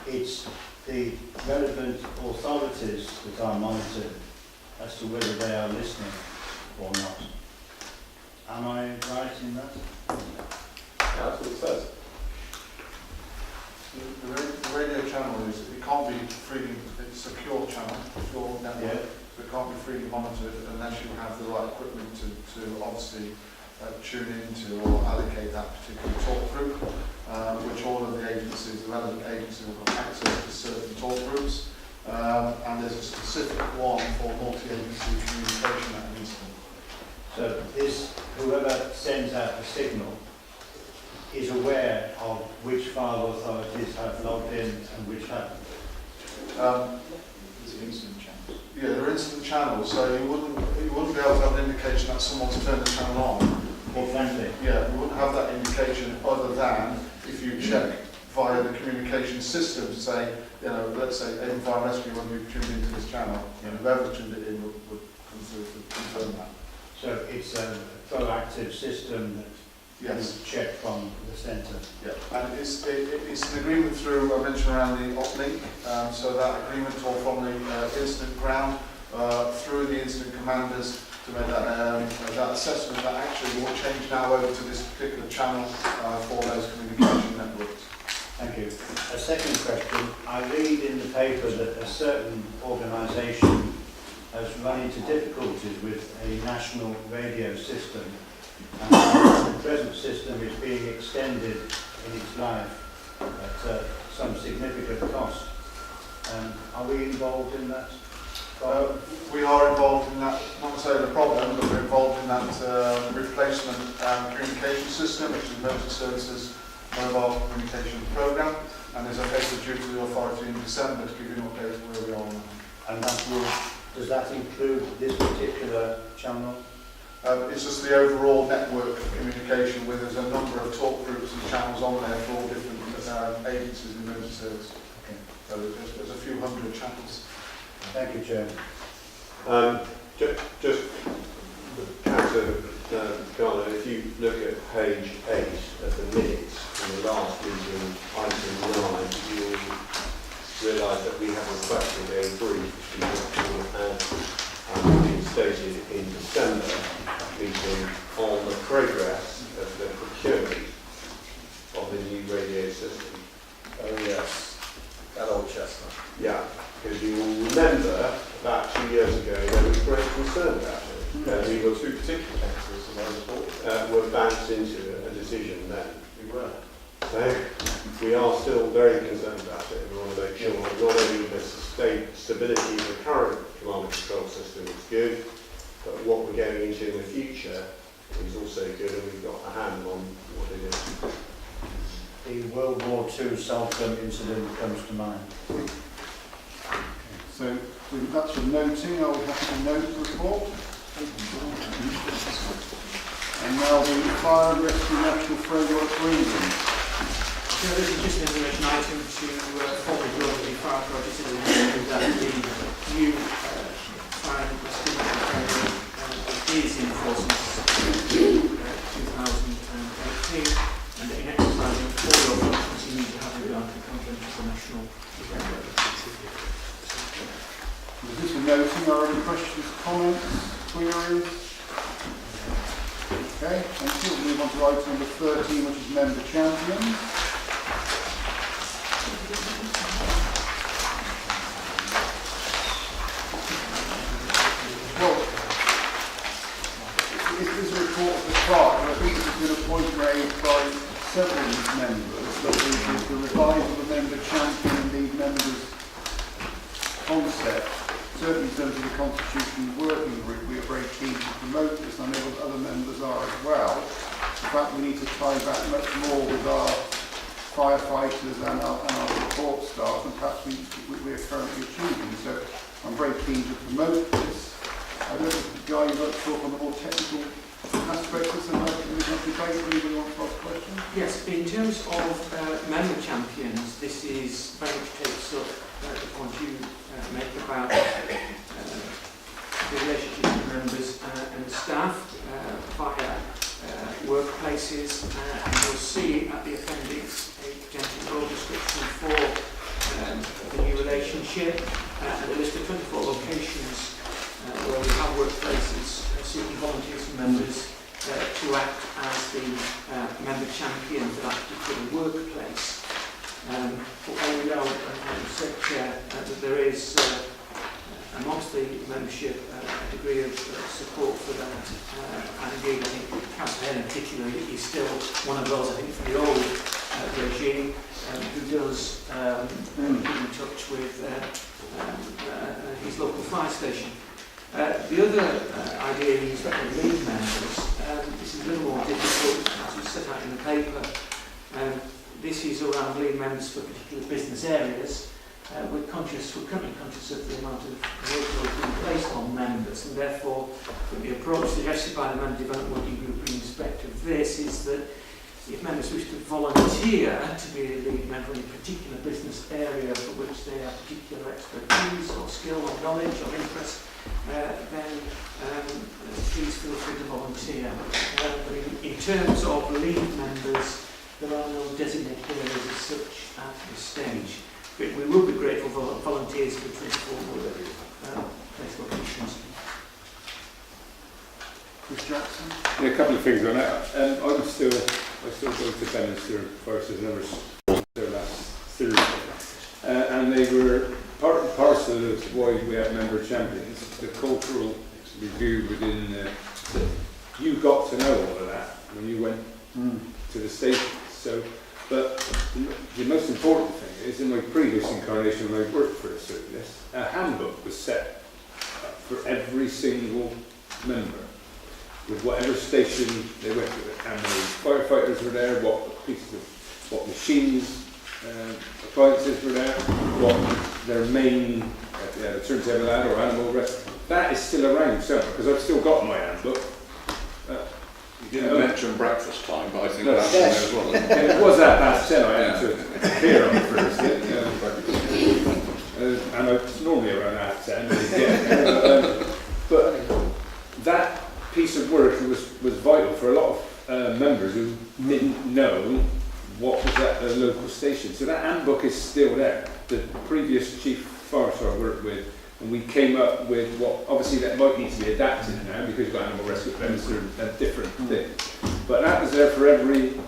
It's the relevant authorities that are monitored as to whether they are listening or not. Am I right in that? That's what it says. The radio channel is, it can't be freely, it's a secure channel, secure network, so it can't be freely monitored unless you have the right equipment to obviously tune into or allocate that particular talk group, which all of the agencies, the relevant agencies, will have access to certain talk groups, and there's a specific one for multi-agency communication that needs to. So this, whoever sends out the signal is aware of which file authorities have logged in and which haven't. There's instant channels. Yeah, there are instant channels, so you wouldn't be able to have an indication that someone's turned the channel on. Exactly. Yeah, you wouldn't have that indication other than if you check via the communication system to say, you know, let's say Avon Fire and Rescue, when you've tuned into this channel, and whoever tuned it in would come through to confirm that. So it's a proactive system that Yes. check from the centre. Yeah, and it's an agreement through, I mentioned around the uplink, so that agreement all from the incident ground through the incident commanders to make that assessment that actually will change now over to this particular channel for those communication networks. Thank you. A second question. I read in the paper that a certain organisation has run into difficulties with a national radio system. And the present system is being extended in its life at some significant cost. Are we involved in that? We are involved in that, not necessarily the problem, but we're involved in that replacement communication system, which is Emergency Services Mobile Communication Programme, and there's a paper due to the authority in December to give you an update of where we are on that. And that will, does that include this particular channel? It's just the overall network of communication where there's a number of talk groups and channels on there for all different agencies in emergency service. Okay. So there's a few hundred channels. Thank you, Chair. Just, Councillor Garner, if you look at page 8 of the minutes from the last meeting, item 9, you'll realise that we have requested a brief and been stated in December meeting on the progress of the procurement of the new radio system. Oh yes, that old chestnut. Yeah, because you will remember about 2 years ago there was great concern about it. We got two particular councillors in our report. Were bounced into a decision then. We were. So we are still very concerned about it. We want to make sure that not only the stability of the current command and control system is good, but what we're going into in the future is also good, and we've got a hand on what it is. The World War II Salcombe incident comes to mind. So that's for noting. Are we happy to note the report? And now the Fire and Rescue National Framework Agreement. So this is just an information item to formally draw the fire project in that the new fire and rescue framework is in force since 2018, and in exercising all of the functions you need to have regard to the content of the national framework. With this for noting, are there any questions, comments, queries? Okay, thank you. We'll move on to item number 13, which is member champions. Well, it is a report of the clerk, and I think this has been a point made by several members that the revival of the member champion and lead members concept, certainly in terms of the Constitution Working Group, we are very keen to promote this, and I know other members are as well. In fact, we need to tie back much more with our firefighters and our support staff, and perhaps we are currently achieving. So I'm very keen to promote this. I don't know, Guy, you'd like to talk on the more technical aspects of the debate. Anybody want to ask questions? Yes, in terms of member champions, this is very much takes up the point you make about the relationship with members and staff via workplaces. And you'll see at the appendix a potential role description for the new relationship and a list of 24 locations where we have workplaces seeking volunteers and members to act as the member champion for that particular workplace. But we know, as you said, Chair, that there is amongst the membership a degree of support for that. And indeed, I think Councillor Item in particular is still one of those, I think, from the old regime who does keep in touch with his local fire station. The other idea in respect of lead members, this is a little more difficult as we set out in the paper. This is around lead members for particular business areas. We're currently conscious of the amount of workload being placed on members, and therefore the approach suggested by the Member Development Working Group in respect of this is that if members wish to volunteer to be a lead member in a particular business area for which they have particular expertise or skill or knowledge or interest, then please feel free to volunteer. But in terms of lead members, there are no designated areas as such at this stage. But we will be grateful for volunteers for 24 place locations. Chris Jackson? Yeah, a couple of things on that. I still go to Bedminster first as number their last Thursday. And they were part and parcel of why we have member champions. The cultural review within you got to know all of that when you went to the station. So, but the most important thing is in my previous incarnation when I worked for a service, a handbook was set for every single member with whatever station they went to, and the firefighters were there, what machines, appliances were there, what their main the turntable lad or animal rest. That is still around somewhere because I've still got my handbook. You didn't mention breakfast time, but I think that's in there as well. It was at 10:30. I had to appear on Thursday, and it's normally around 10:30. But that piece of work was vital for a lot of members who didn't know what was at the local station. So that handbook is still there. The previous chief forester I worked with, and we came up with what, obviously that might need to be adapted now because you've got animal rescue events, they're a different thing. But that was there for every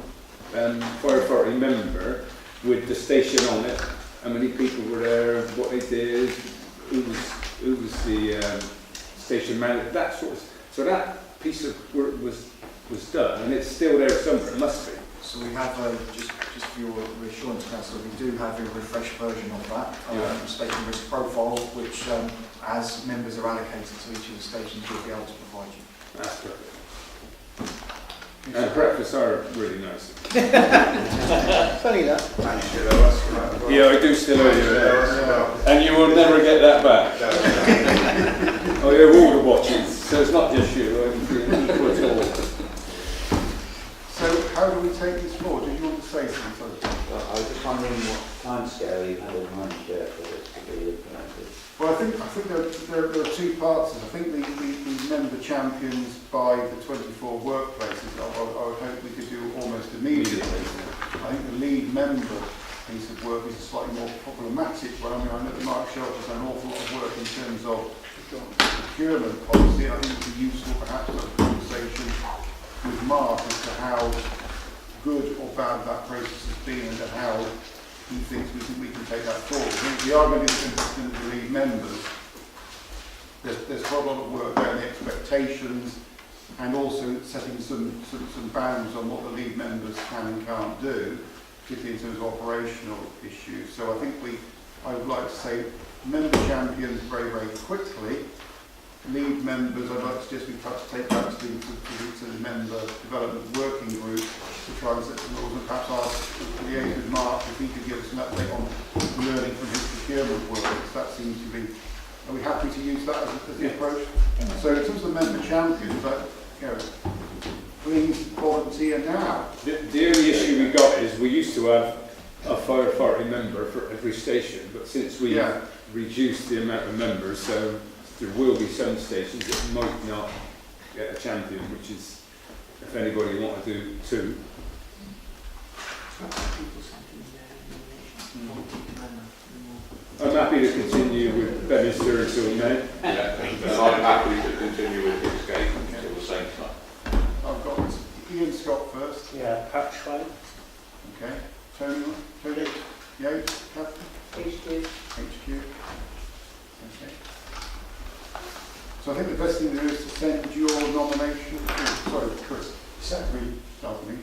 firefighting member with the station on it, how many people were there, what they did, who was the station manager, that sort of. So that piece of work was done, and it's still there somewhere, it must be. So we have, just for your reassurance, Councillor, we do have a refreshed version of that, station risk profile, which as members are allocated to each of the stations, we'll be able to provide you. That's perfect. And breakfasts are really nice. Funny that. Yeah, I do still owe you. And you will never get that back. I owe all the watches, so it's not just you, I'm equal at all. So how do we take this forward? Did you want to say something? Well, I was just wondering what timescale you had in mind, Chair, for this to be implemented. Well, I think there are two parts. I think the member champions by the 24 workplaces, I would hope we could do almost immediately. I think the lead member piece of work is a slightly more problematic one. I mean, I know that Mark Shelf has done an awful lot of work in terms of procurement policy. I think it would be useful perhaps to have a conversation with Mark as to how good or bad that process has been and how he thinks we can take that forward. I think we are going to be consistent with the lead members. There's quite a lot of work there, the expectations, and also setting some bounds on what the lead members can and can't do, particularly in terms of operational issues. So I think I would like to say member champions very, very quickly. Lead members, I'd like to suggest we perhaps take that to the member development working group to try and set some rules, and perhaps ask the liaison with Mark if he could give us an update on learning from his procurement work. That seems to be. Are we happy to use that as the approach? So in terms of the member champions, please volunteer now. The only issue we got is we used to have a firefighting member for every station, but since we reduced the amount of members, so there will be some stations that might not get a champion, which is, if anybody want to do two. I'm happy to continue with Bedminster until May. Yeah, and I'm happy to continue with Escape until the same time. I've got Ian Scott first. Yeah, Patchway. Okay. Tony Yates, Captain. HQ. HQ. Okay. So I think the best thing to do is to send your nomination. Oh, sorry, Chris. Secretary, start me.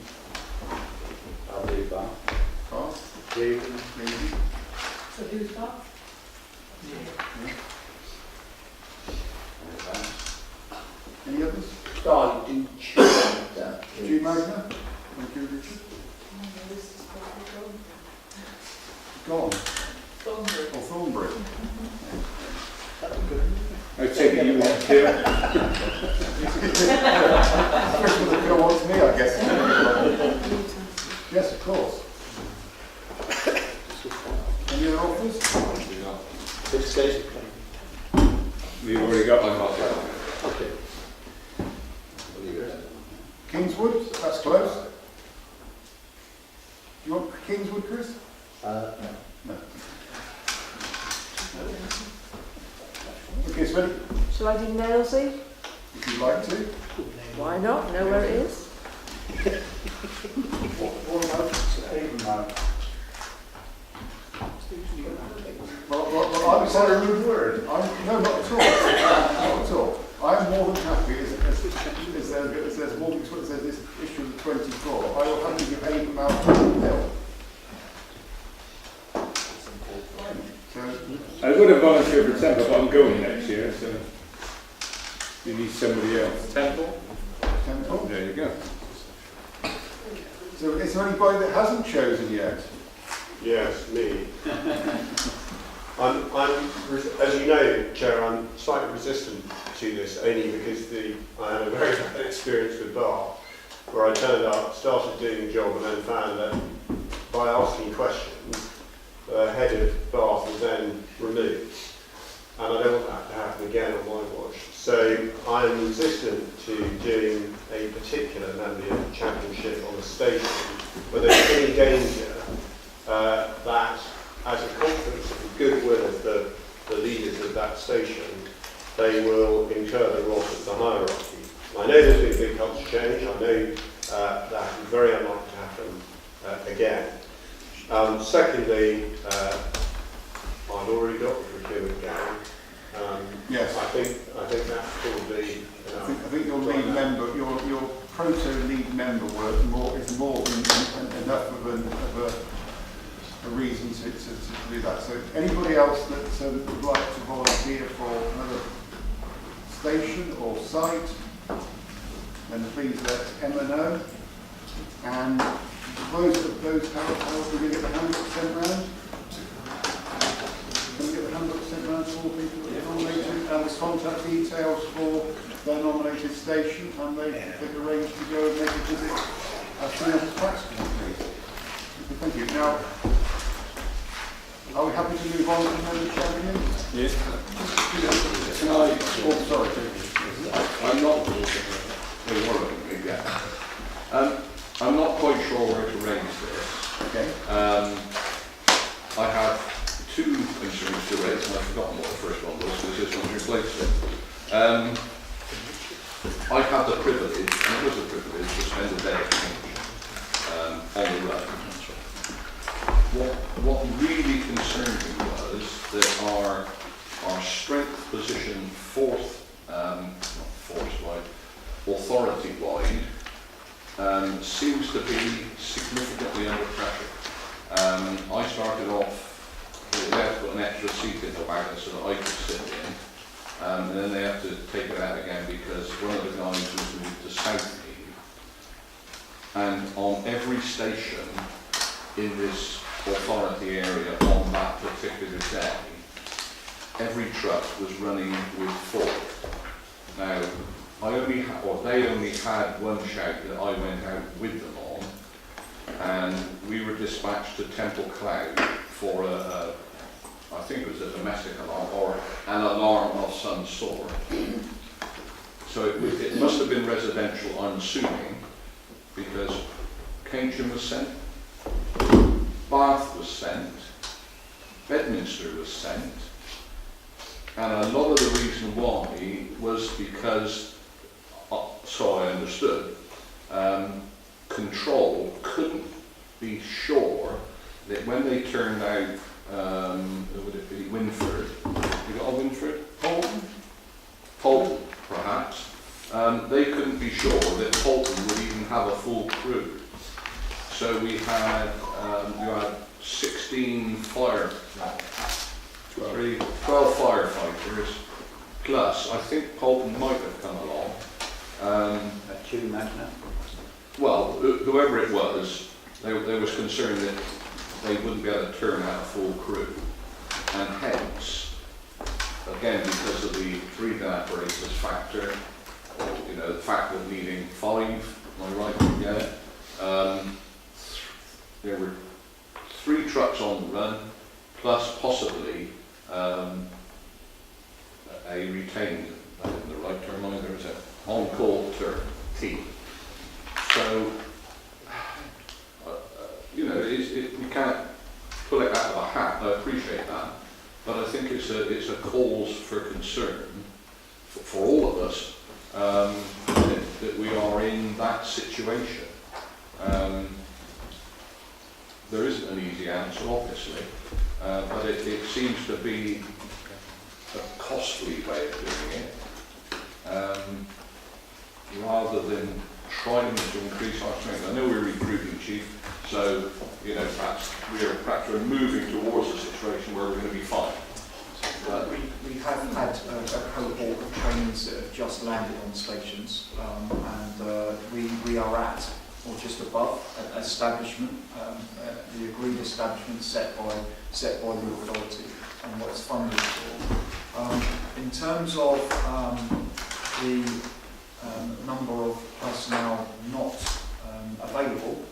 I'll do that. Carl. David. So who's that? Any others? I do choose that. G. Magna. Thank you, Richard. Gone. Thornbury. Or Thornbury. I take it you want to. Chris would have come on to me, I guess. Yes, of course. Any other offers? This stays the plan. We've already got one. Okay. Kingswood, that's close. Do you want Kingswood, Chris? No. No. Okay, so Shall I do Nailsy? if you'd like to. Why not? Know where it is? What about Avon? Well, I'm saying a rude word. No, not at all. Not at all. I'm more than happy, as there's more than there's this issue of the 24, I will happily give Avon out to Hill. So, I would have volunteered for Temple, but I'm going next year, so you need somebody else. Temple? Temple. There you go. So is there anybody that hasn't chosen yet? Yes, me. As you know, Chair, I'm slightly resistant to this only because I had a very bad experience with Bath, where I turned up, started doing the job, and then found that by asking questions, the head of Bath was then removed. And I don't want that to happen again on my watch. So I'm resistant to doing a particular member of the championship on a station where there's any danger that, as a consequence of the goodwill of the leaders of that station, they will incur the wrath of the hierarchy. I know there's been a big culture change. I know that is very unlikely to happen again. Secondly, I've already got the procurement down. Yes. I think that's probably enough. I think your lead member, your proto lead member work is more than enough of a reason to do that. So anybody else that would like to volunteer for another station or site, then please let Emma know. And those how do we get the handbook sent round? Can we get the handbook sent round to all people that are nominated, and the contact details for their nominated station, and they arrange to go and make a visit as soon as practical, please. Thank you. Now, are we happy to move on to the champion? Yes. Can I? Oh, sorry. I'm not. I'm not quite sure where to raise this. Okay. I have two instruments to raise, and I've forgotten what the first one was, because this one's replaced it. I had the privilege, and it was a privilege, to spend a day on the road. What really concerned me was that our strength position authority-wide, seems to be significantly under pressure. I started off, they had to put an extra seat in the wagon so that I could sit in, and then they had to take it out again because one of the guys was moved to Southmead. And on every station in this authority area on that particular day, every truck was running with four. Now, they only had one shout that I went out with them on, and we were dispatched to Temple Cloud for I think it was a domestic alarm or an alarm of some sort. So it must have been residential, I'm assuming, because Keynsham was sent, Bath was sent, Bedminster was sent, and a lot of the reason why was because, so I understood, Control couldn't be sure that when they turned out, would it be Winford? You got a Winford? Polton, perhaps. They couldn't be sure that Polton would even have a full crew. So we had 16 12 firefighters, plus I think Polton might have come along. Two magna. Well, whoever it was, they was concerned that they wouldn't be able to turn out a full crew, and hence, again, because of the breathing apparatus factor, or, you know, the fact of needing 5, am I right? Yeah. There were 3 trucks on the run, plus possibly a retained, that isn't the right term either, is it? On-call team. So, you know, you can't pull it out of a hat. I appreciate that, but I think it's a cause for concern for all of us that we are in that situation. There isn't an easy answer, obviously, but it seems to be a costly way of doing it, rather than trying to increase our strength. I know we're recruiting, Chief, so you know perhaps we're moving towards a situation where we're going to be fine. We have had a cohort of trainees that have just landed on stations, and we are at or just above establishment, the agreed establishment set by the authority and what it's funded for. In terms of the number of personnel not available,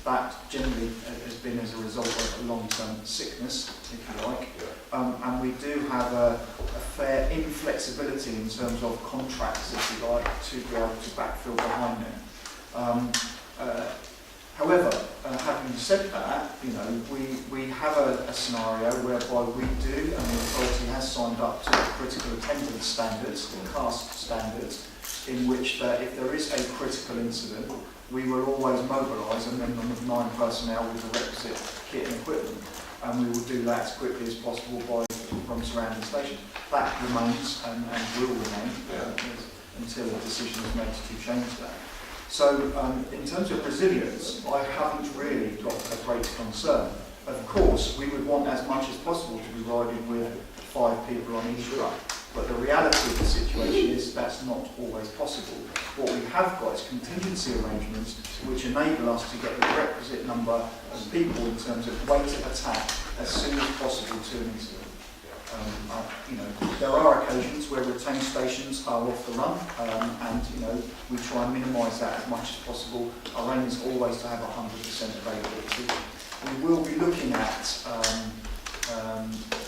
that generally has been as a result of long-term sickness, if you like. And we do have a fair inflexibility in terms of contracts, if you like, to be able to backfill behind them. However, having said that, you know, we have a scenario whereby we do, and the authority has signed up to the critical attendance standards, the CAST standards, in which if there is a critical incident, we will always mobilise a minimum of 9 personnel with the requisite kit and equipment, and we will do that as quickly as possible from surrounding stations. That remains and will remain until a decision is made to change that. So in terms of resilience, I haven't really got a great concern. Of course, we would want as much as possible to be riding with 5 people on each truck. But the reality of the situation is that's not always possible. What we have got is contingency arrangements which enable us to get the requisite number of people in terms of weight of attack as soon as possible to an incident. You know, there are occasions where retained stations are off the run, and you know, we try and minimise that as much as possible. Our aim is always to have 100% availability. We will be looking at,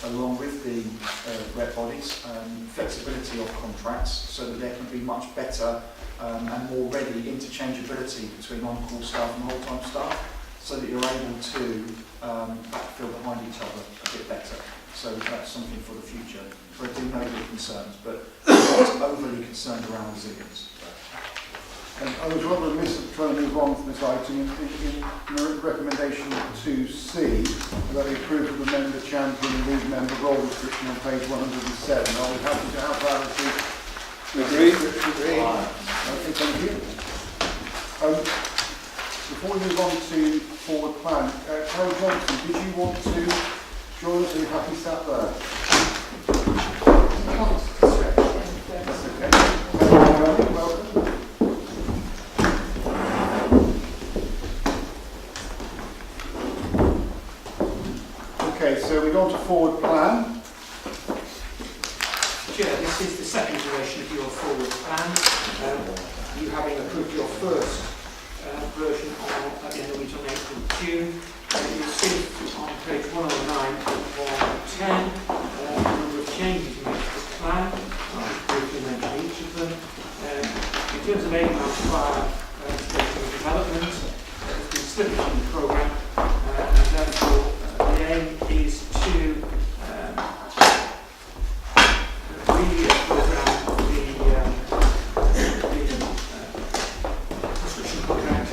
along with the rep bodies, flexibility of contracts so that there can be much better and more ready interchangeability between on-call staff and whole-time staff, so that you're able to backfill behind each other a bit better. So that's something for the future. So I do know your concerns, but I'm not overly concerned around resilience. I was rather remiss of trying to move on from this item in recommendation 2C about the approval of the member champion and lead member role description on page 107. Are we happy to have that as the Agreed. Okay, thank you. Before we move on to forward plan, Carol Johnson, did you want to join us? Are you happy sat there? That's okay. Welcome. Okay, so we're on to forward plan. Chair, this is the second iteration of your forward plan. You having approved your first version at the end of which on 8th of June. You'll see on page 109 and 110 establishing the programme, and therefore the aim is to reprogram the construction contract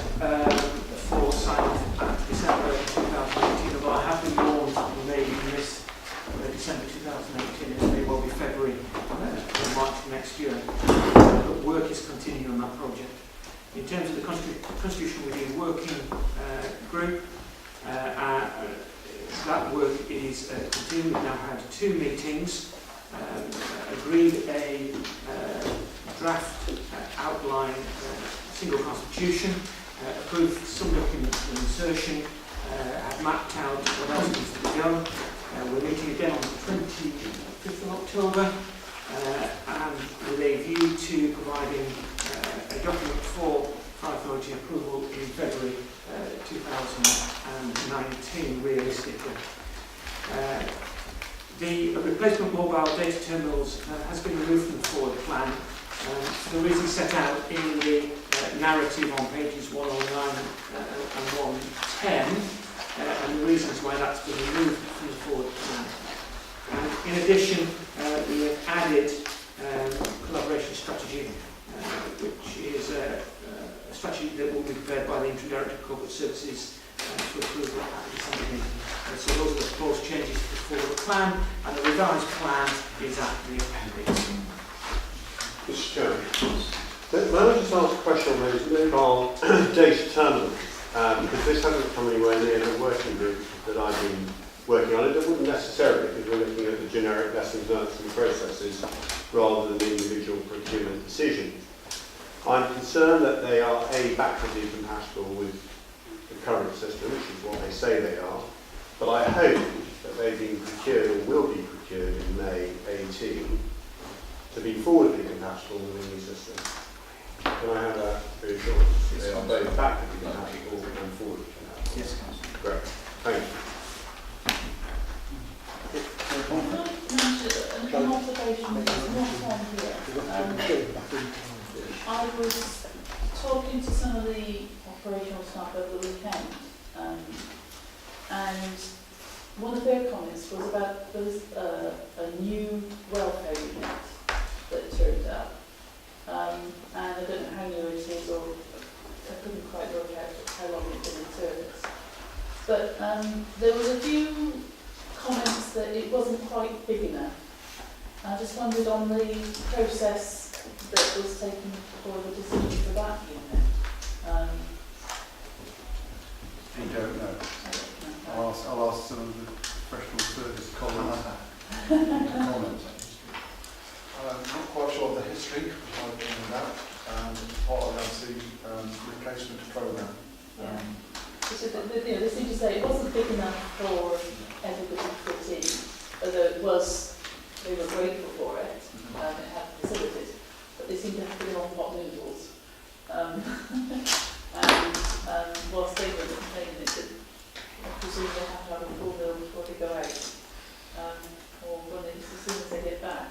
for sign at December 2018, although I have been warned we may even miss December 2018, it may well be February or March next year. But work is continuing on that project. In terms of the Constitution Review Working Group, that work is continuing. We've now had 2 meetings, agreed a draft outline, single constitution, approved some documents for insertion, have mapped out what else needs to be done. We're meeting again on the 25th of October, and with a view to providing a document for authority approval in February 2019, realistically. The replacement mobile data terminals has been removed from the forward plan for the reasons set out in the narrative on pages 109 and 110, and the reasons why that's been removed from the forward plan. And in addition, we have added collaboration strategy, which is a strategy that will be prepared by the Interim Director of Corporate Services for approval at the December meeting. So those are the proposed changes to the forward plan, and the revised plan is at the appendix. Mr. Chairman, may I just ask a question on those mobile data terminals? Because this hasn't come anywhere near the working group that I've been working on it. It wouldn't necessarily, because we're looking at the generic lessons learned from processes rather than the individual procurement decision. I'm concerned that they are backwardly compatible with the current system, which is what they say they are, but I hope that they've been procured or will be procured in May 18 to be forwardly compatible with the new system. Can I have that reassurance? Yes, They are both backwardly compatible and forwardly compatible. Yes, Councillor. Great. Thank you. An observation that's not on here. I was talking to some of the operational staff over the weekend, and one of their comments was about there was a new welfare unit that turned up, and I don't know how new it is, or I couldn't quite work out how long it's been in service. But there was a few comments that it wasn't quite big enough. I just wondered on the process that was taken for the decision for that unit. You don't know. I'll ask some of the professional service colleagues to comment. I'm not quite sure of the history of that. Part of that's the replacement programme. They seem to say it wasn't big enough for everybody to see, although it was, they were grateful for it, it had facilities, but they seem to have to be on hot noodles. And whilst they were complaining, it did, I presume they have to have a full meal before they go out, or when they, as soon as they get back,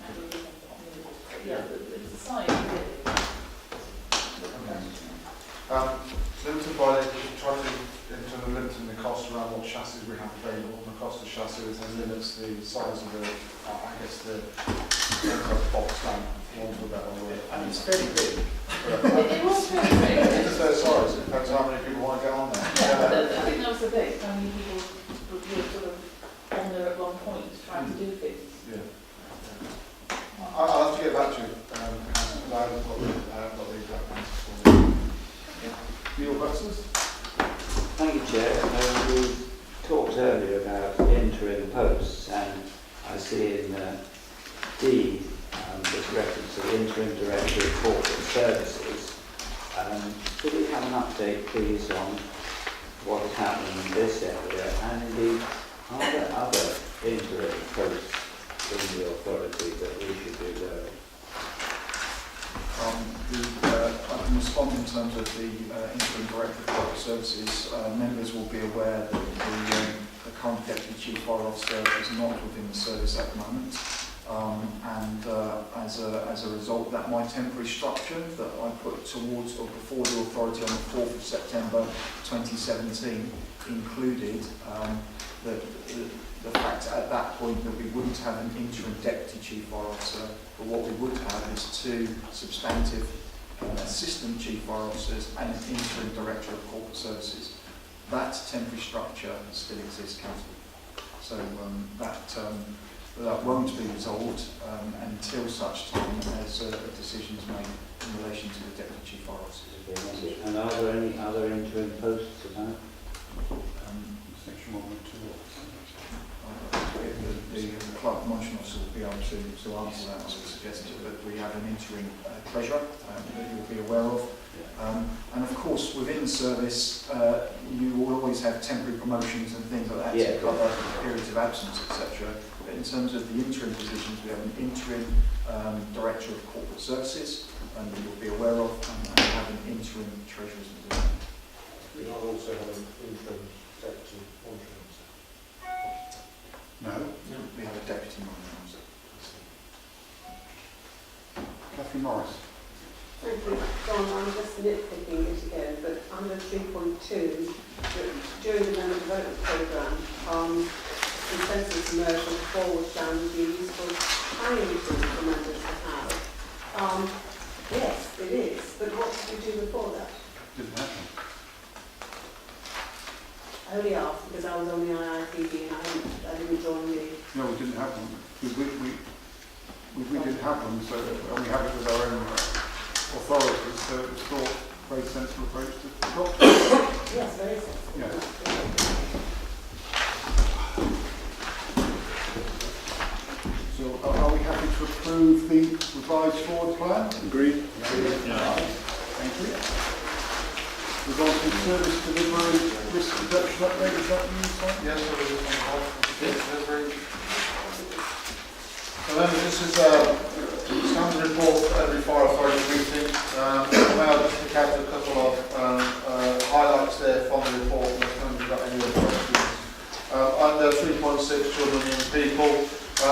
maybe we have hot noodles. But yeah, it's a sign, really. Limited by trying to, in terms of limiting the cost around what chassis we have available, and the cost of chassis then limits the size of the, I guess the box stand, for want of a better word. And it's fairly big. It was very big. It's a fair size, it depends how many people want to get on there. Yeah, I think that was the bit, how many people were sort of on there at one point trying to do things. Yeah. I'll have to get back to you, because I haven't got the exact answer for you. Neil Butters? Thank you, Chair. We talked earlier about interim posts, and I see in D this reference to the Interim Director of Corporate Services. Could we have an update, please, on what is happening in this area, and indeed, are there other interim posts in the authority that we should be aware of? I can respond in terms of the Interim Director of Corporate Services. Members will be aware that the current Deputy Chief Fire Officer is not within the service at the moment. As a result, that my temporary structure that I put towards or before the authority on the 4th of September 2017 included the fact at that point that we wouldn't have an interim deputy chief fire officer, but what we would have is 2 substantive assistant chief fire officers and an interim director of corporate services. That temporary structure still exists, Councillor. So that won't be resolved until such time as a decision is made in relation to the deputy chief fire officers. And are there any other interim posts at that? Section 1 and 2. The clerk motion officer will be able to answer that, as I suggested, but we have an interim treasurer that you'll be aware of. And of course, within the service, you will always have temporary promotions and things like that to cover periods of absence, etc. But in terms of the interim positions, we have an interim director of corporate services, and that you'll be aware of, and we have an interim treasurer's position. We also have an interim deputy monitoring. No. We have a deputy monitoring officer. Catherine Morris. Thank you. John, I'm just nitpicking it again, but under 3.2, during the member development programme, consensus emerged on forward plan would be a useful planning tool for members to have. Yes, it is, but what did we do before that? Didn't happen. I only asked because I was on the IIPD and I didn't join the... No, we didn't have one. We didn't have one, so and we have it with our own authorities, so it was thought a very sensible approach to adopt. Yes, very sensible. Yeah. So are we happy to approve the revised forward plan? Agreed. Yeah. Thank you. We've gone to service delivery, risk reduction update, is that you, Simon? Yes, so we're just on delivery. So then this is a standard report for every fire authority meeting. I'll just pick out a couple of highlights there from the report, and if you've got any other questions. Under 3.6, children and young people,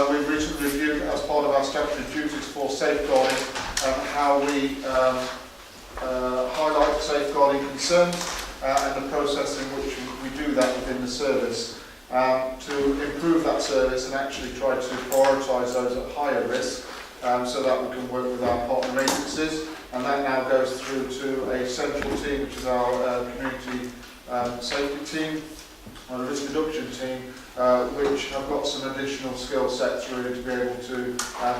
we've recently reviewed as part of our statutory duties for safeguarding how we highlight safeguarding concerns and the process in which we do that within the service to improve that service and actually try to prioritise those at higher risk so that we can work with our partner agencies, and that now goes through to a central team, which is our community safety team and a risk reduction team, which have got some additional skill sets really to be able to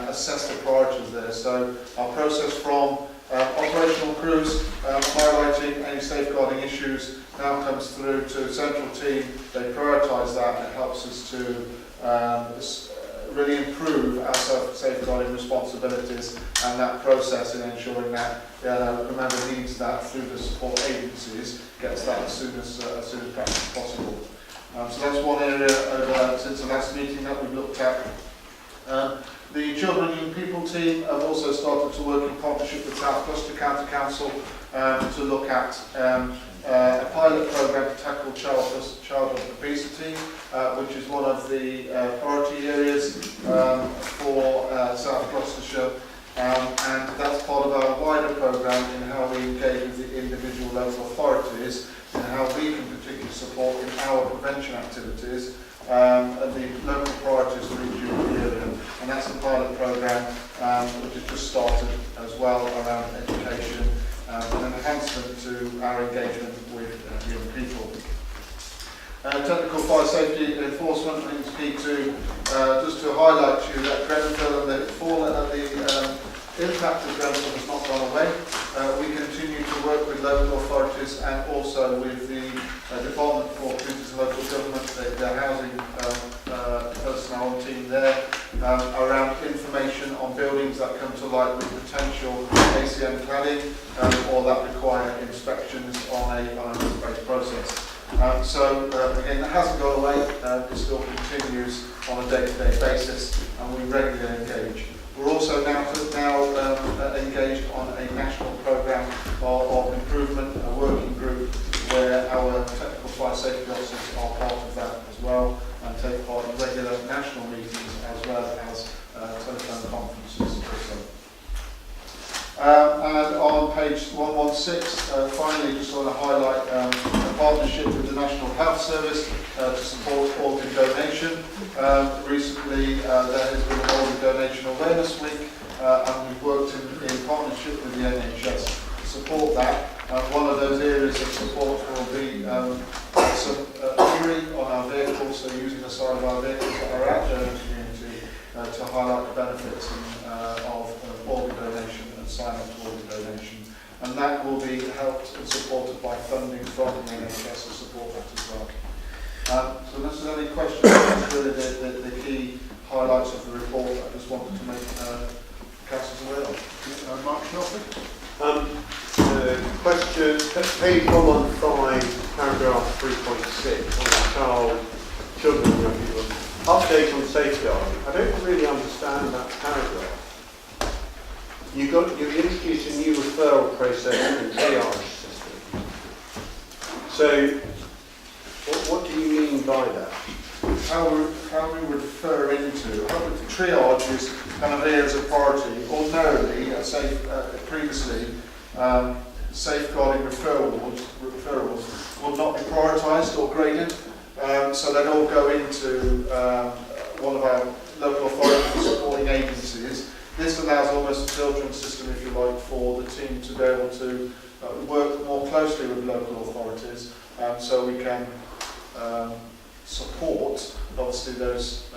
assess the priorities there. So our process from operational crews highlighting any safeguarding issues now comes through to a central team. They prioritise that, and it helps us to really improve our safeguarding responsibilities and that process in ensuring that the member needs that through the support agencies, gets that as soon as practically possible. So that's one area over since the last meeting that we've looked at. The Children and Young People team have also started to work in partnership with South Gloucester County Council to look at a pilot programme to tackle childhood obesity, which is one of the priority areas for South Gloucestershire, and that's part of our wider programme in how we engage with the individual local authorities and how we can particularly support in our prevention activities the local priorities for each area, and that's the pilot programme which has just started as well around education and an enhancement to our engagement with young people. Technical fire safety enforcement, I think it's key to just to highlight to you that Grenfell and the fallen at the impact of Grenfell has not gone away. We continue to work with local authorities and also with the Department for Communities and Local Government, the housing personnel team there, around information on buildings that come to light with potential ACM cladding or that require inspections on a risk-based process. So again, that hasn't gone away, it still continues on a day-to-day basis, and we regularly engage. We're also now engaged on a national programme of improvement, a working group where our technical fire safety officers are part of that as well and take part in regular national meetings as well as telephone conferences also. And on page 116, finally, just want to highlight a partnership with the National Health Service to support organ donation. Recently, there has been an organ donation awareness week, and we've worked in partnership with the NHS to support that. One of those areas of support will be some theory on our vehicles, so using the side of our vehicles that are out there in the community to highlight the benefits of organ donation and sign up to organ donation. And that will be helped and supported by funding from the NHS to support that as well. So unless there's any questions, that's really the key highlights of the report I just wanted to make Councillors aware of. Mark Shelford? Question, page 115, paragraph 3.6, on the child, children and young people. Update on safeguarding. I don't really understand that paragraph. You introduced a new referral process and triage system. So, what do you mean by that? How we refer into triage is kind of areas of priority. Ordinarily, previously, safeguarding referrals would not be prioritised or graded, so they'd all go into one of our local authority supporting agencies. This allows almost a filtering system, if you like, for the team to be able to work more closely with local authorities, so we can support, obviously, those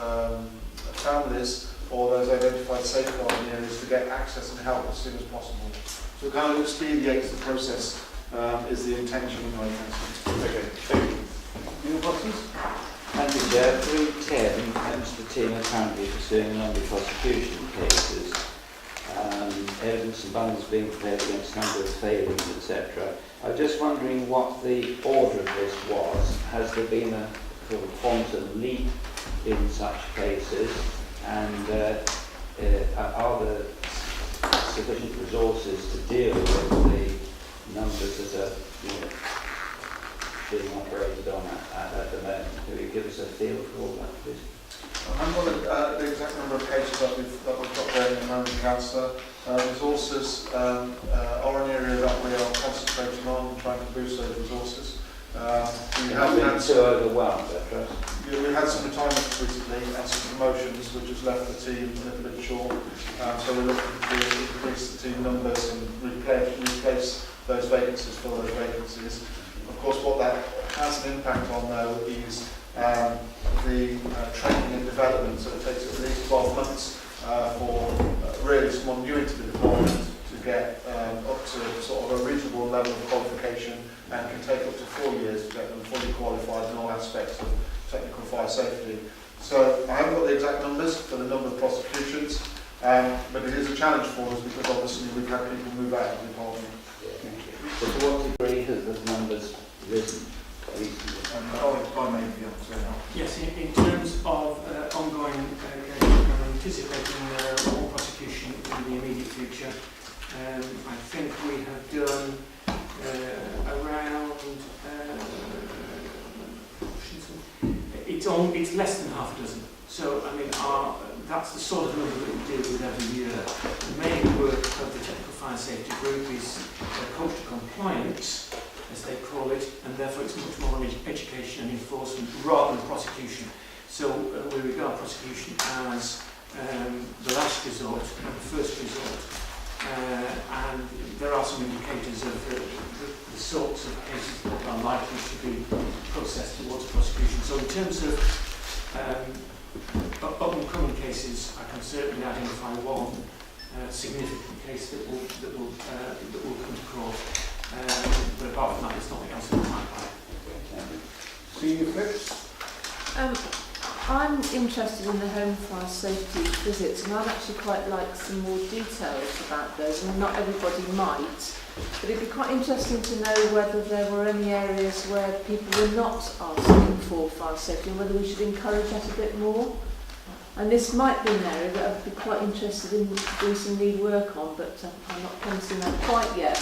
families or those identified safeguarding areas to get access and help as soon as possible. So it kind of expedites the process is the intention of my council. Okay, thank you. Your questions? Thank you, Chair. 310 comes the team are currently pursuing a number of prosecution cases. Evidence and bundles being prepared against a number of failings, etc. I'm just wondering what the order of this was. Has there been a sort of quantum leap in such cases? And are there sufficient resources to deal with the numbers that are being operated on at the moment? Could you give us a feel for all that, please? I haven't got the exact number of cases that we've got there in the moment, Councillor. Resources are an area that we are concentrating on and trying to boost those resources. We have had too overwhelmed, I trust. We had some retirements recently and some promotions, which has left the team a little bit short. So we're looking to increase the team numbers and replace those vacancies for those vacancies. Of course, what that has an impact on, though, is the training and development. So it takes at least 12 months for really someone new into the department to get up to sort of a reasonable level of qualification, and can take up to 4 years to get them fully qualified in all aspects of technical fire safety. So I haven't got the exact numbers for the number of prosecutions, but it is a challenge for us because obviously we've had people move out of the department. So to what degree have the numbers risen recently? Yes, in terms of ongoing I'm anticipating more prosecution in the immediate future. I think we have done around it's less than half a dozen. So I mean, that's the sort of number that we deal with every year. The main work of the Technical Fire Safety Group is culture compliance, as they call it, and therefore it's much more on education and enforcement rather than prosecution. So we regard prosecution as the last resort, not the first resort. And there are some indicators of the sorts of cases that are likely to be processed towards prosecution. So in terms of up-and-coming cases, I can certainly identify one significant case that will come to court. But apart from that, there's nothing else in the pipeline. Senior Flips? I'm interested in the home fire safety visits, and I'd actually quite like some more details about those. And not everybody might, but it'd be quite interesting to know whether there were any areas where people were not asking for fire safety, and whether we should encourage that a bit more. And this might be an area that I'd be quite interested in doing some lead work on, but I'm not promising that quite yet.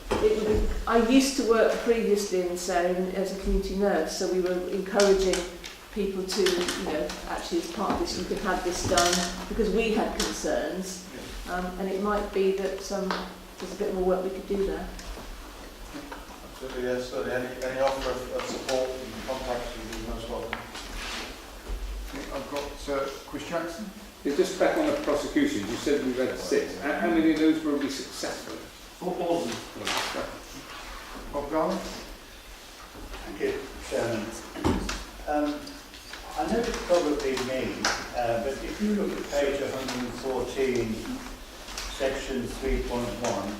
But it would be, I used to work previously in Sarah as a community nurse, so we were encouraging people to, you know, actually as part of this you could have this done because we had concerns, and it might be that there's a bit more work we could do there. Absolutely, yes, certainly. Any offer of support and contact would be most welcome. I've got Chris Jackson. Yeah, just back on the prosecutions, you said we had 6. How many of those were we successful? All of them. Bob Garland. Thank you, Chairman. I know it's probably me, but if you look at page 114, section 3.1,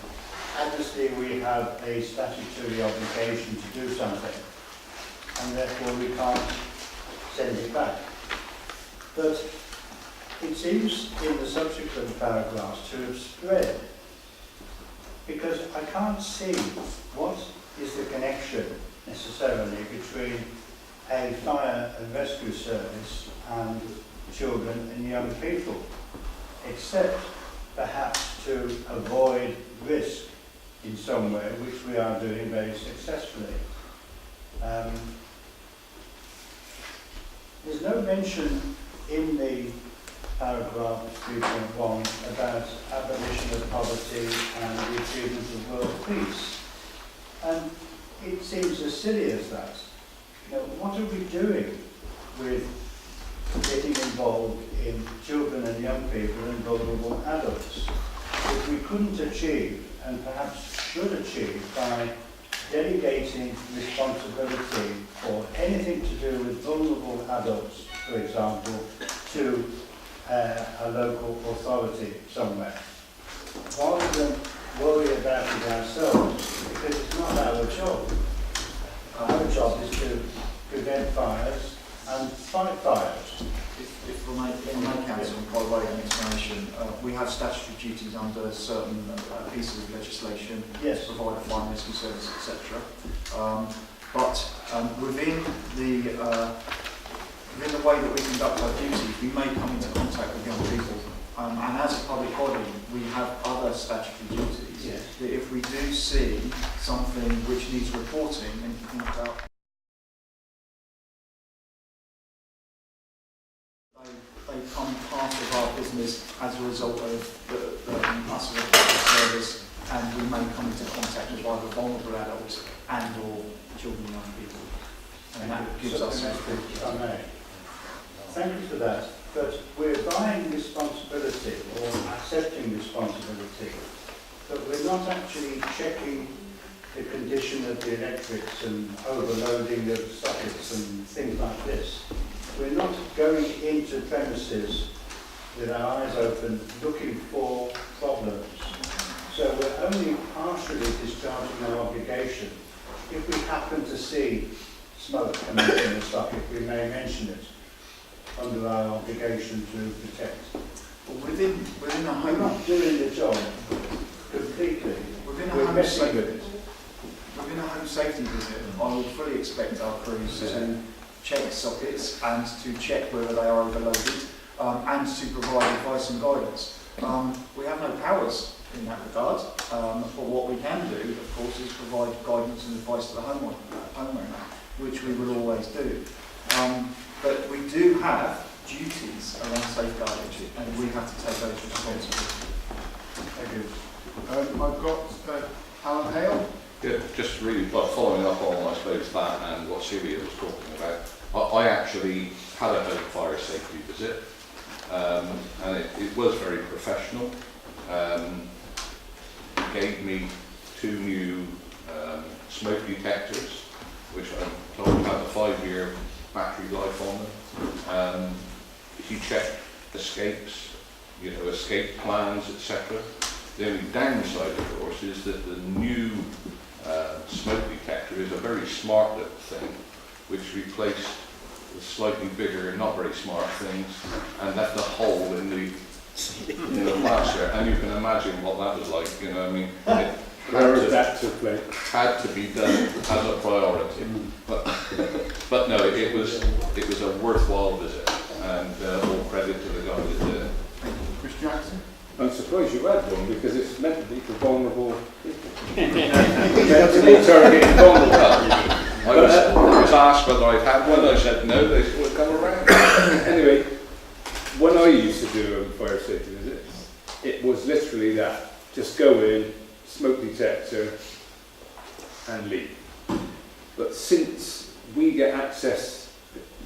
obviously we have a statutory obligation to do something, and therefore we can't send it back. But it seems in the subsequent paragraphs to have spread, because I can't see what is the connection necessarily between a fire and rescue service and children and young people, except perhaps to avoid risk in some way, which we are doing very successfully. There's no mention in the paragraph 3.1 about abolition of poverty and the achievement of world peace. And it seems as silly as that. You know, what are we doing with getting involved in children and young people and vulnerable adults that we couldn't achieve and perhaps should achieve by delegating responsibility for anything to do with vulnerable adults, for example, to a local authority somewhere, rather than worry about it ourselves, because it's not our job. Our job is to prevent fires and fight fires. If I may counsel, by way of an explanation, we have statutory duties under certain pieces of legislation to provide a fire and rescue service, etc. But within the way that we conduct our duties, we may come into contact with young people. And as a public body, we have other statutory duties. Yes. That if we do see something which needs reporting, then you think about they become part of our business as a result of us as a public service, and we may come into contact with either vulnerable adults and or children and young people. And that gives us if I may. Thank you for that. But we're buying responsibility or accepting responsibility, but we're not actually checking the condition of the electrics and overloading of sockets and things like this. We're not going into premises with our eyes open looking for problems. So we're only partially discharging our obligation. If we happen to see smoke coming from the socket, we may mention it under our obligation to protect. Well, within a home, we're not doing the job completely. Within a We're home messing safety, with it. within a home safety visit, I would fully expect our crews to check sockets and to check whether they are overloaded, and to provide advice and guidance. We have no powers in that regard, but what we can do, of course, is provide guidance and advice to the homeowner, which we will always do. But we do have duties around safeguarding, and we have to take those responsibilities. Thank you. I've got Alan Hale. Yeah, just really following up on, I suppose, that and what Celia was talking about. I actually had a fire safety visit, and it was very professional. It gave me 2 new smoke detectors, which I'm told had a 5-year battery life on them. He checked escapes, escape plans, etc. The only downside, of course, is that the new smoke detector is a very smart little thing, which replaced the slightly bigger, not very smart things, and left a hole in the plaster. And you can imagine what that was like. It had to be done as a priority. But no, it was a worthwhile visit, and all credit to the guy that did it. Chris Jackson. I'm surprised you had one because it's meant to be for vulnerable people. meant to be targeting vulnerable. I was asked whether I'd had one, I said no, they would come around. Anyway, when I used to do fire safety visits, it was literally that. Just go in, smoke detector, and leave. But since we get access,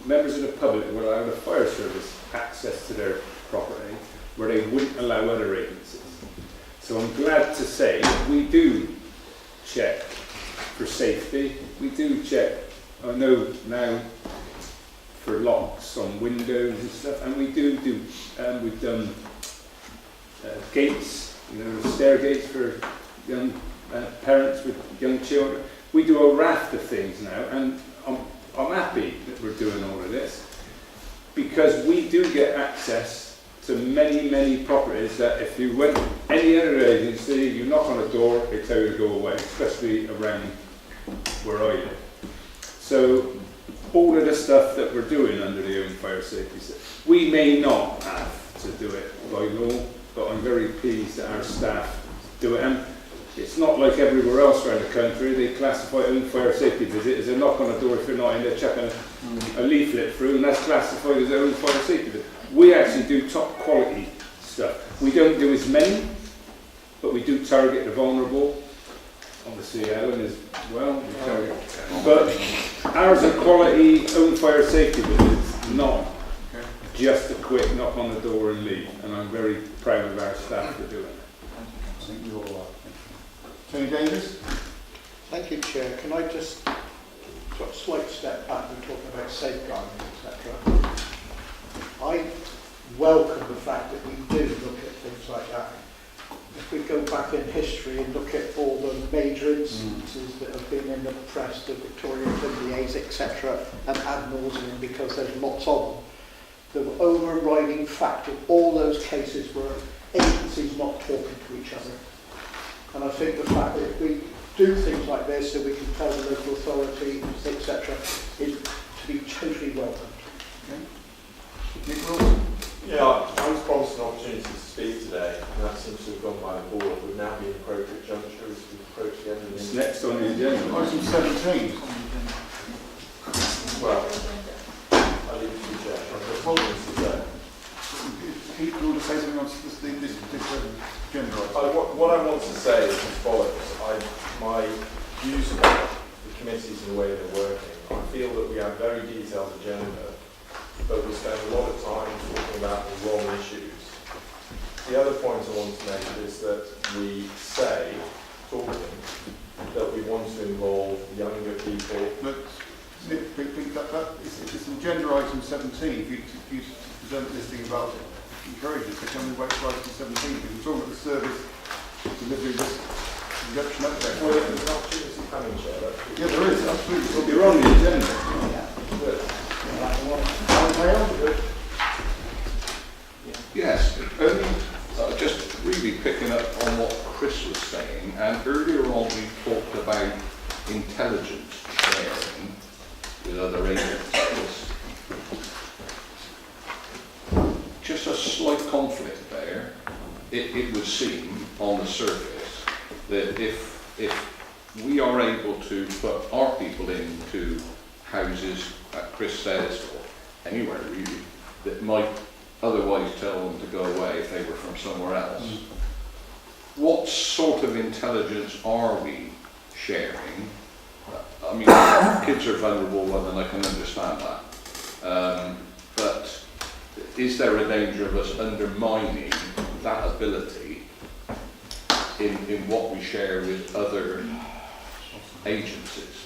members of the public will allow the fire service access to their property where they wouldn't allow other agencies. So I'm glad to say we do check for safety. We do check, I know now, for locks on windows and stuff, and we do, we've done gates, you know, stair gates for young parents with young children. We do a raft of things now, and I'm happy that we're doing all of this because we do get access to many, many properties that if you went any other agency, you knock on a door, they tell you to go away, especially around where I live. So all of the stuff that we're doing under the own fire safety, we may not have to do it by law, but I'm very pleased that our staff do it. And it's not like everywhere else around the country. They classify own fire safety visit as a knock on a door if you're not in there, chucking a leaflet through, and that's classified as own fire safety visit. We actually do top quality stuff. We don't do as many, but we do target the vulnerable. Obviously, Ellen as well. We target. But ours are quality own fire safety visits, not just a quick knock on the door and leave. And I'm very proud of our staff for doing it. I think we all are. Tony Davis? Thank you, Chair. Can I just sort of slight step back and talk about safeguarding, etc. I welcome the fact that we do look at things like that. If we go back in history and look at all the major instances that have been in the press, the Victoria Fimbiers, etc., and ad nauseum because there's lots of them, the overriding fact of all those cases were agencies not talking to each other. And I think the fact that if we do things like this, so we can tell the local authority, etc., is to be totally welcomed. Nick Wilson? Yeah, I was promised an opportunity to speak today, and that seems to have gone by the board. Would now be an appropriate juncture as we approach the end of the It's next on the agenda. Item 17. Well, I'll leave it to you, Chair. I've got things to say. You want to say something on this particular agenda item? What I want to say is as follows. My views about the committees and the way they're working, I feel that we have very detailed agenda, but we spend a lot of time talking about the wrong issues. The other point I want to make is that we say, talking, that we want to involve younger people. But it's agenda item 17. If you present this thing about it, encourage us to come and wait for item 17. Because we're talking about the service delivery this reduction update. Well, there's an opportunity coming, Chair. Yeah, there is, absolutely. You're on the agenda. Yes, just really picking up on what Chris was saying, and earlier on we talked about intelligence sharing with other agencies. Just a slight conflict there. It would seem on the surface that if we are able to put our people into houses, that Chris says, or anywhere really, that might otherwise tell them to go away if they were from somewhere else. What sort of intelligence are we sharing? I mean, kids are vulnerable, and I can understand that. But is there a danger of us undermining that ability in what we share with other agencies?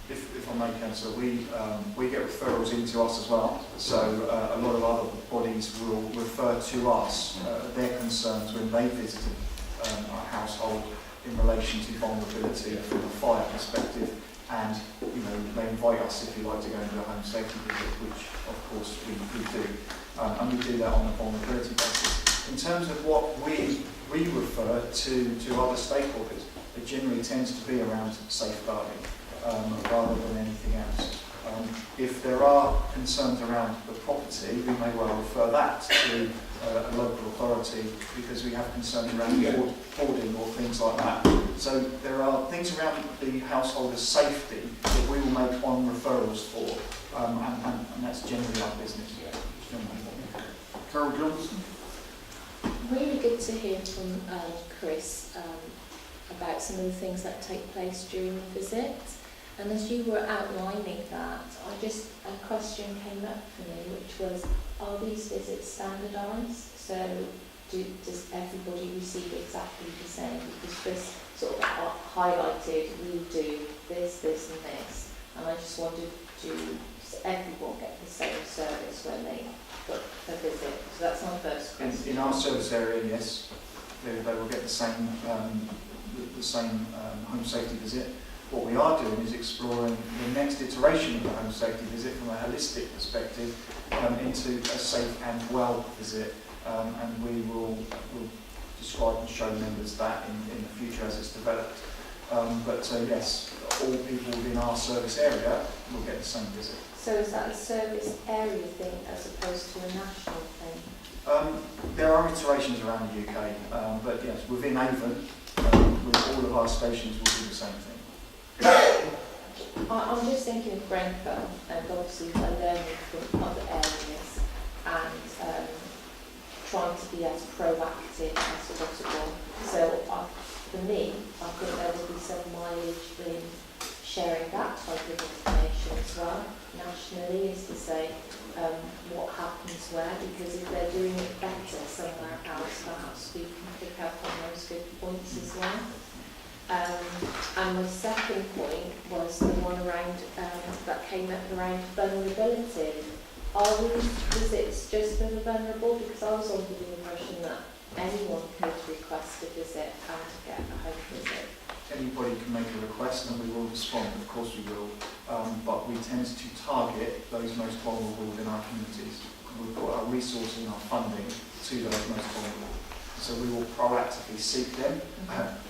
If I may, Councillor, we get referrals into us as well, so a lot of other bodies will refer to us their concerns when they visited our household in relation to vulnerability from a fire perspective, and they invite us, if you like, to go and do a home safety visit, which of course we do, and we do that on a vulnerability basis. In terms of what we refer to other stakeholders, it generally tends to be around safeguarding rather than anything else. If there are concerns around the property, we may well refer that to a local authority because we have concerns around hoarding or things like that. So there are things around the householder's safety that we will make on referrals for, and that's generally our business. Carol Johnson. Really good to hear from Chris about some of the things that take place during the visit. And as you were outlining that, a question came up for me, which was, are these visits standardised? So does everybody receive exactly the same? Because Chris sort of highlighted, we do this, this and this. And I just wondered, does everyone get the same service when they book a visit? So that's my first question. In our service area, yes, they will get the same home safety visit. What we are doing is exploring the next iteration of the home safety visit from a holistic perspective into a safe and well visit, and we'll describe and show members that in the future as it's developed. Yes, all people within our service area will get the same visit. So is that a service area thing as opposed to a national thing? There are iterations around the UK, but yes, within Avon, with all of our stations will do the same thing. I'm just thinking of Brentford, and obviously by learning from other areas and trying to be as proactive as possible. So for me, I think there will be some mileage in sharing that type of information as well nationally, is to say what happens where, because if they're doing it better somewhere else, perhaps we can pick up on those good points as well. And my second point was the one around that came up around vulnerability. Are these visits just for the vulnerable? Because I was under the impression that anyone could request a visit and get a home visit. Anybody can make a request and we will respond, of course we will, but we tend to target those most vulnerable within our communities. We put our resources and our funding to those most vulnerable. So we will proactively seek them,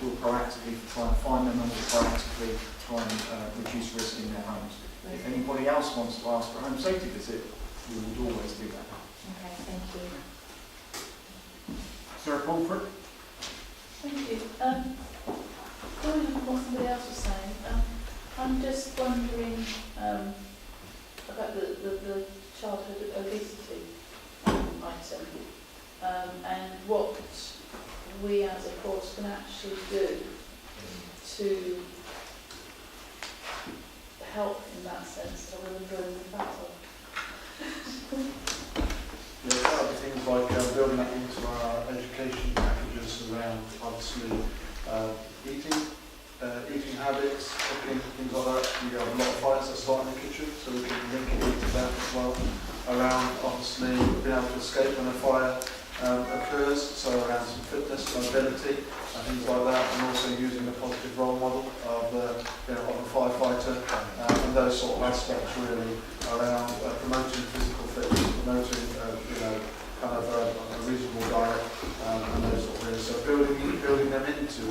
we'll proactively try and find them, and we'll proactively try and reduce risk in their homes. Right. If anybody else wants to ask for a home safety visit, we would always do that. Okay, thank you. Sarah Pomfret. Thank you. Following on what somebody else was saying, I'm just wondering about the childhood obesity item. And what we as a course can actually do to help in that sense, other than going to battle. There are other things like building that into our education packages around, obviously, eating habits, cooking, things like that. We have a lot of fires that start in the kitchen, so we can link it into that as well. Around, obviously, being able to escape when a fire occurs, so around some fitness, mobility, and things like that, and also using a positive role model of a firefighter, and those sort of aspects really around promoting physical fitness, promoting kind of a reasonable diet, and those sort of things. So building them into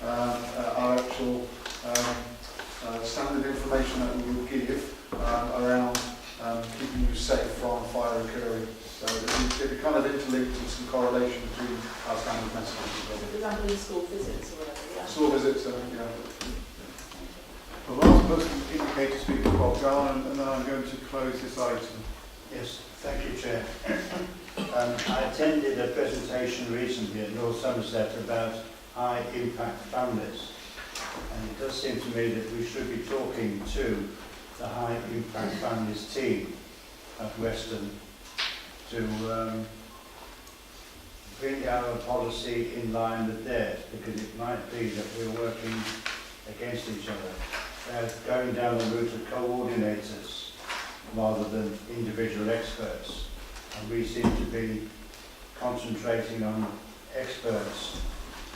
our actual standard information that we will give around keeping you safe from fire occurring. So it kind of interlinked with some correlation between our standard messages. For example, in school visits or whatever. Yeah. School visits, The last person to indicate to speak is Bob Garland, and then I'm going to close this item. Yes, thank you, Chair. I attended a presentation recently at North Somerset about high impact families, and it does seem to me that we should be talking to the high impact families team at Western to bring our policy in line with theirs, because it might be that we're working against each other. Going down the route of coordinators rather than individual experts, and we seem to be concentrating on experts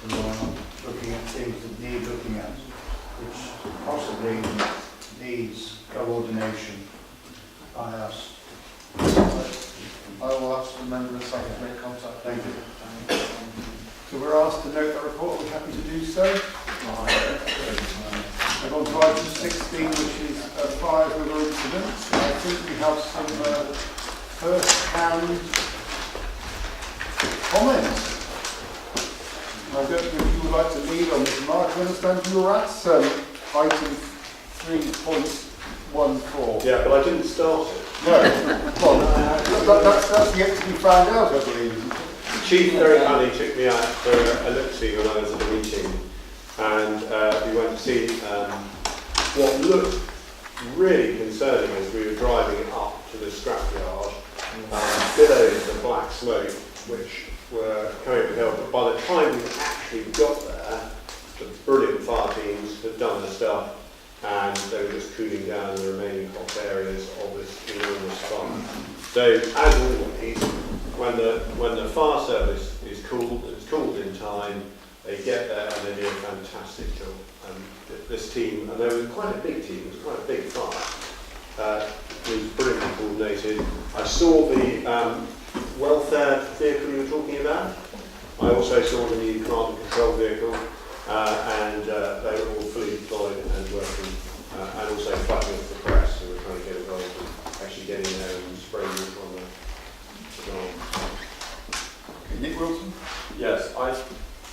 who are looking at things that need looking at, which possibly needs coordination by us. I will ask the member of the site to make contact. Thank you. So we're asked to note that report. Are we happy to do so? We're on to item 16, which is fires with incidents. think we have some first-hand comments. I don't know if you would like to lead on this, Mark. I understand you were at item 3.14. Yeah, but I didn't start it. No. Well, that's yet to be found out, I believe. The chief very kindly took me out for a look-see when I was at a meeting, and we went to see what looked really concerning as we were driving up to the scrapyard. Billows of black smoke, which were coming up the hill, but by the time we actually got there, the brilliant fire teams had done their stuff, and they were just cooling down the remaining hot areas of this enormous fire. So, as always, when the fire service is called in time, they get there and they do a fantastic job. And this team, and they were quite a big team, it was quite a big fire. It was brilliantly coordinated. I saw the welfare vehicle you were talking about. I also saw the new command and control vehicle, and they were all fully deployed and working, and also fighting with the press, who were trying to get involved and actually getting there and spraying it on the ground. Okay, Nick Wilson? Yes,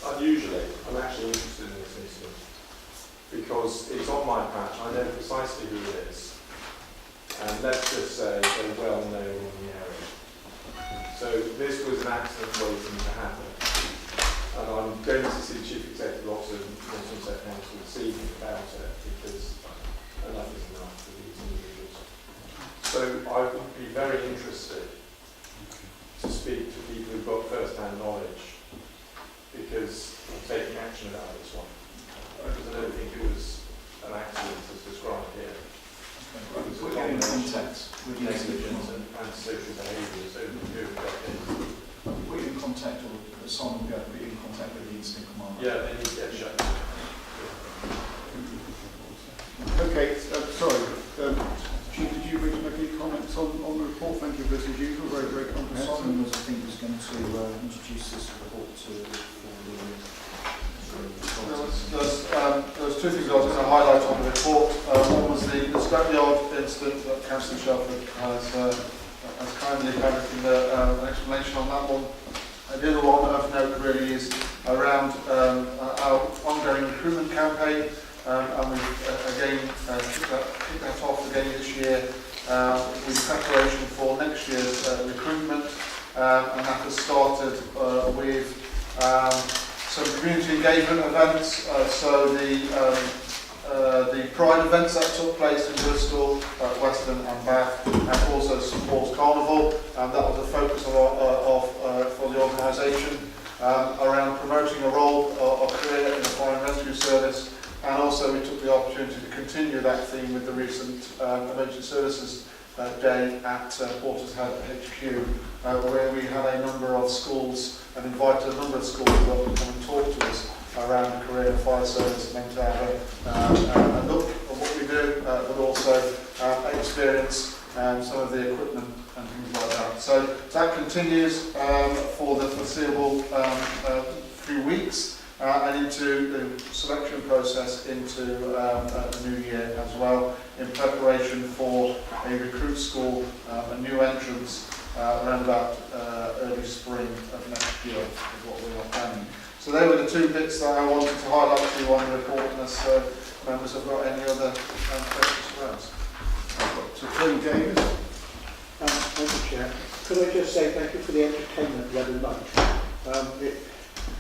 unusually, I'm actually interested in this incident because it's on my patch. I know precisely who it is, and let's just say they're well known in the area. So this was an accident waiting to happen, and I'm going to see the Chief Executive Officer and Somerset Council this evening about it because enough is enough for these individuals. So I would be very interested to speak to people who've got first-hand knowledge, because I'm taking action about this one. Because I don't think it was an accident as described here. We're getting contact with the negligence and antisocial behaviours over the period of decades. We're in contact, or Simon will be in contact with the incident commander. Yeah, they need to get shut down. Okay, sorry. Chief, did you wish to make any comments on the report? Thank you, this as usual, very, very comprehensive. Simon was, I think, going to introduce this report to There's two things I was going to highlight on the report. One was the scrapyard incident that Councillor Shelford has kindly given an explanation on that one. The other one of note really is around our ongoing recruitment campaign, and we've again kicked that off again this year with preparation for next year's recruitment, and that has started with some community engagement events. So the Pride events that took place in Bristol, Weston and Bath, and also Sports Carnival, and that was a focus for the organisation around promoting a role or career in the fire and rescue service. And also we took the opportunity to continue that theme with the recent Emergency Services Day at Portishead HQ, where we had a number of schools and invited a number of schools to come and talk to us around the career of fire service, meant to have a look at what we do, but also experience some of the equipment and things like that. So that continues for the foreseeable few weeks. And into the selection process into the new year as well, in preparation for a recruit school, a new entrance around about early spring of next year is what we are planning. So they were the two bits that I wanted to highlight to you on the report, unless members have got any other questions for us. So Tony Davis. Thank you, Chair. Could I just say thank you for the entertainment the other night.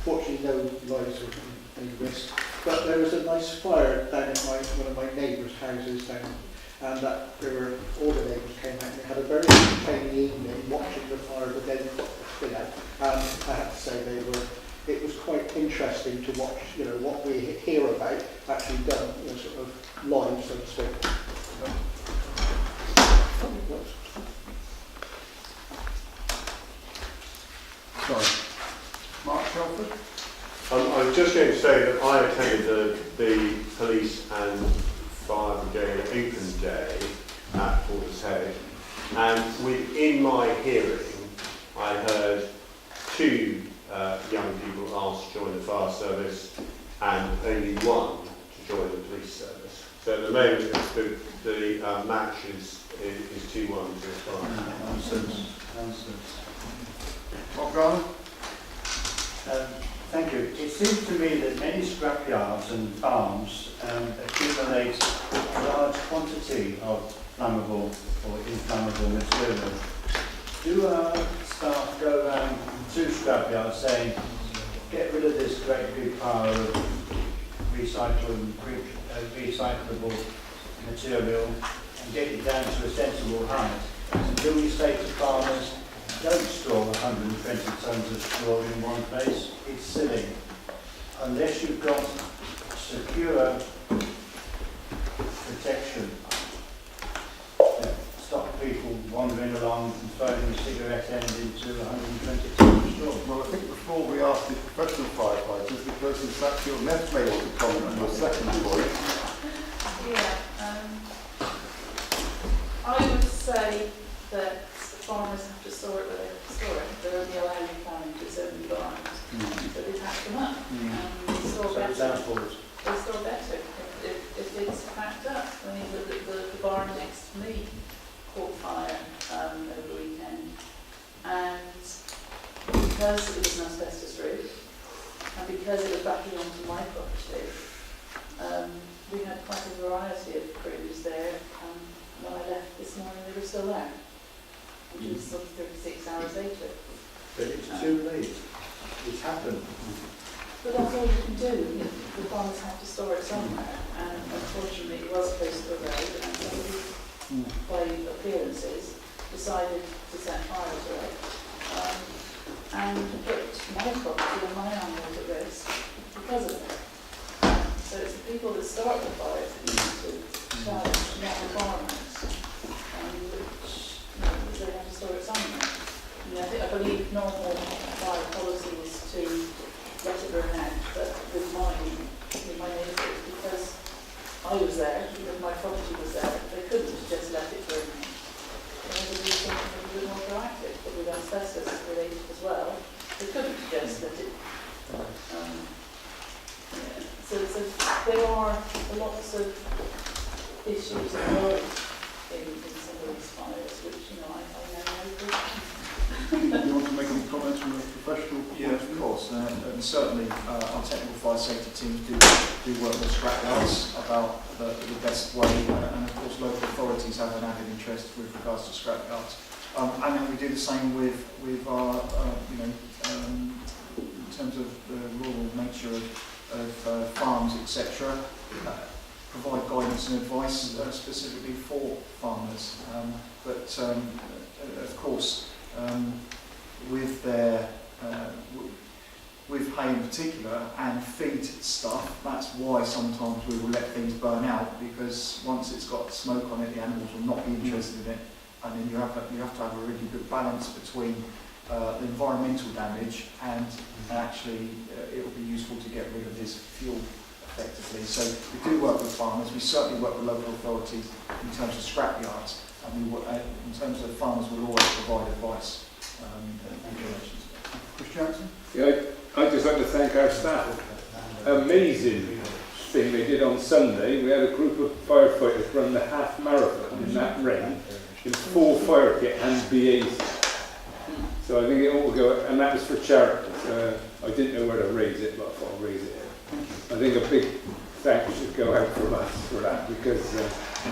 Fortunately, no lives were any risk. But there was a nice fire down in one of my neighbours' houses down, and all the neighbours came out and they had a very entertaining evening watching the fire the day before. And I have to say it was quite interesting to watch, what we hear about actually done, sort of live, so to speak. Sorry. Mark Shelford? I was just going to say that I attended the police and fire brigade open day at Portishead, and within my hearing I heard two young people asked to join the fire service and only one to join the police service. So at the moment, the match is 2-1 to Nonsense. Bob Garner? Thank you. It seems to me that many scrapyards and farms accumulate a large quantity of flammable or inflammable material. Do our staff go around to scrapyards saying, get rid of this great big pile of recyclable material and get it down to a sensible height? And do we say to farmers, don't store 120 tonnes of straw in one place? It's silly. Unless you've got secure protection, stop people wandering along and throwing a cigarette end into 120 tonnes of straw. Well, I think before we ask the professional firefighters, the person sat to your left may want to comment on your second point. Yeah, I would say that farmers have to store it where they have to store it. They're only allowed in planning to certain environments. So they pack them up and they store better. They store better if it's packed up. I mean, the barn next to me caught fire over the weekend, and because it was an asbestos roof and because it was backing onto my property, we had quite a variety of crews there. When I left this morning, they were still there, which was sort of 36 hours later. But it's too late. It's happened. But that's all you can do. The farmers have to store it somewhere, and unfortunately it was close to the road, and somebody, by appearances, decided to set fire to it, and put my property and my animals at risk because of it. So it's the people that start the fires that need to challenge, not the farmers, which, because they have to store it somewhere. I believe normal fire policy is to let it burn out, but with my neighbours, because I was there, because my property was there, they couldn't just let it burn out. They had to do something a little bit more proactive, but with asbestos related as well, they couldn't just let it. So there are lots of issues involved in some of these fires, which I know. Do you want to make any comments from a professional? Yeah, of course, and certainly our technical fire safety teams do work with scrapyards about the best way, and of course local authorities have an added interest with regards to scrapyards. And then we do the same with our, in terms of the rural nature of farms, etc. Provide guidance and advice specifically for farmers. But of course, with their with hay in particular and feed stuff, that's why sometimes we will let things burn out, because once it's got smoke on it, the animals will not be interested in it, and then you have to have a really good balance between the environmental damage and actually it will be useful to get rid of this fuel effectively. So we do work with farmers, we certainly work with local authorities in terms of scrapyards, and we, in terms of farmers, we'll always provide advice and regulations. Chris Jackson? Yeah, I'd just like to thank our staff. Amazing thing they did on Sunday. We had a group of firefighters run the half marathon in that rain in full fire kit and BAs. So I think it ought to go, and that was for charity. I didn't know where to raise it, but I thought I'll raise it here. I think a big thanks should go out from us for that, because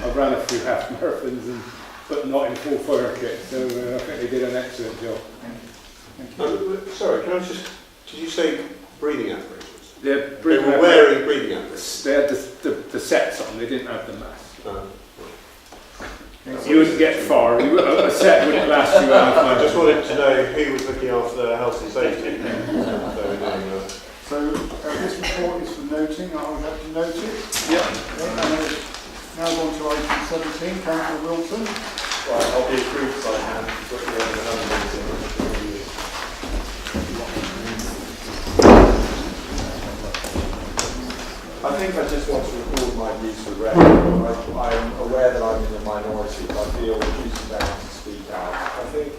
I've ran a few half marathons, but not in full fire kit. So I think they did an excellent job. Thank you. Sorry, can I just, did you say breathing apparatus? They were wearing breathing apparatus? They had the sets on, they didn't have the mask. Okay. You wouldn't get far, a set wouldn't last you out. I just wanted to know who was looking after the health and safety. So this report is for noting. I would have to note it. Yeah. Now on to item 17, Councillor Wilton. Right, I'll be as brief as I can, but we have the numbers in the I think I just want to record my views for the record. I'm aware that I'm in the minority, but I feel duty bound to speak out. I think,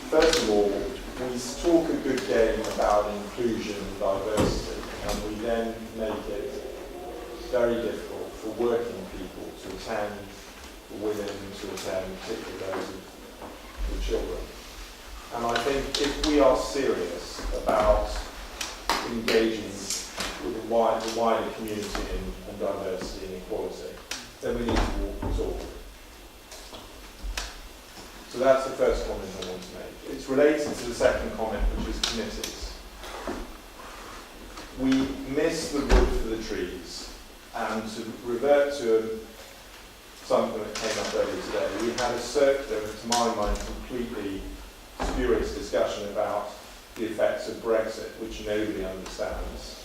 first of all, we talk a good game about inclusion and diversity, and we then make it very difficult for working people to attend, for women to attend, particularly those with children. And I think if we are serious about engaging with the wider community and diversity and equality, then we need to walk the talk. So that's the first comment I want to make. It's related to the second comment, which is committees. We miss the wood for the trees, and to revert to something that came up earlier today, we had a circular, to my mind, completely spurious discussion about the effects of Brexit, which nobody understands.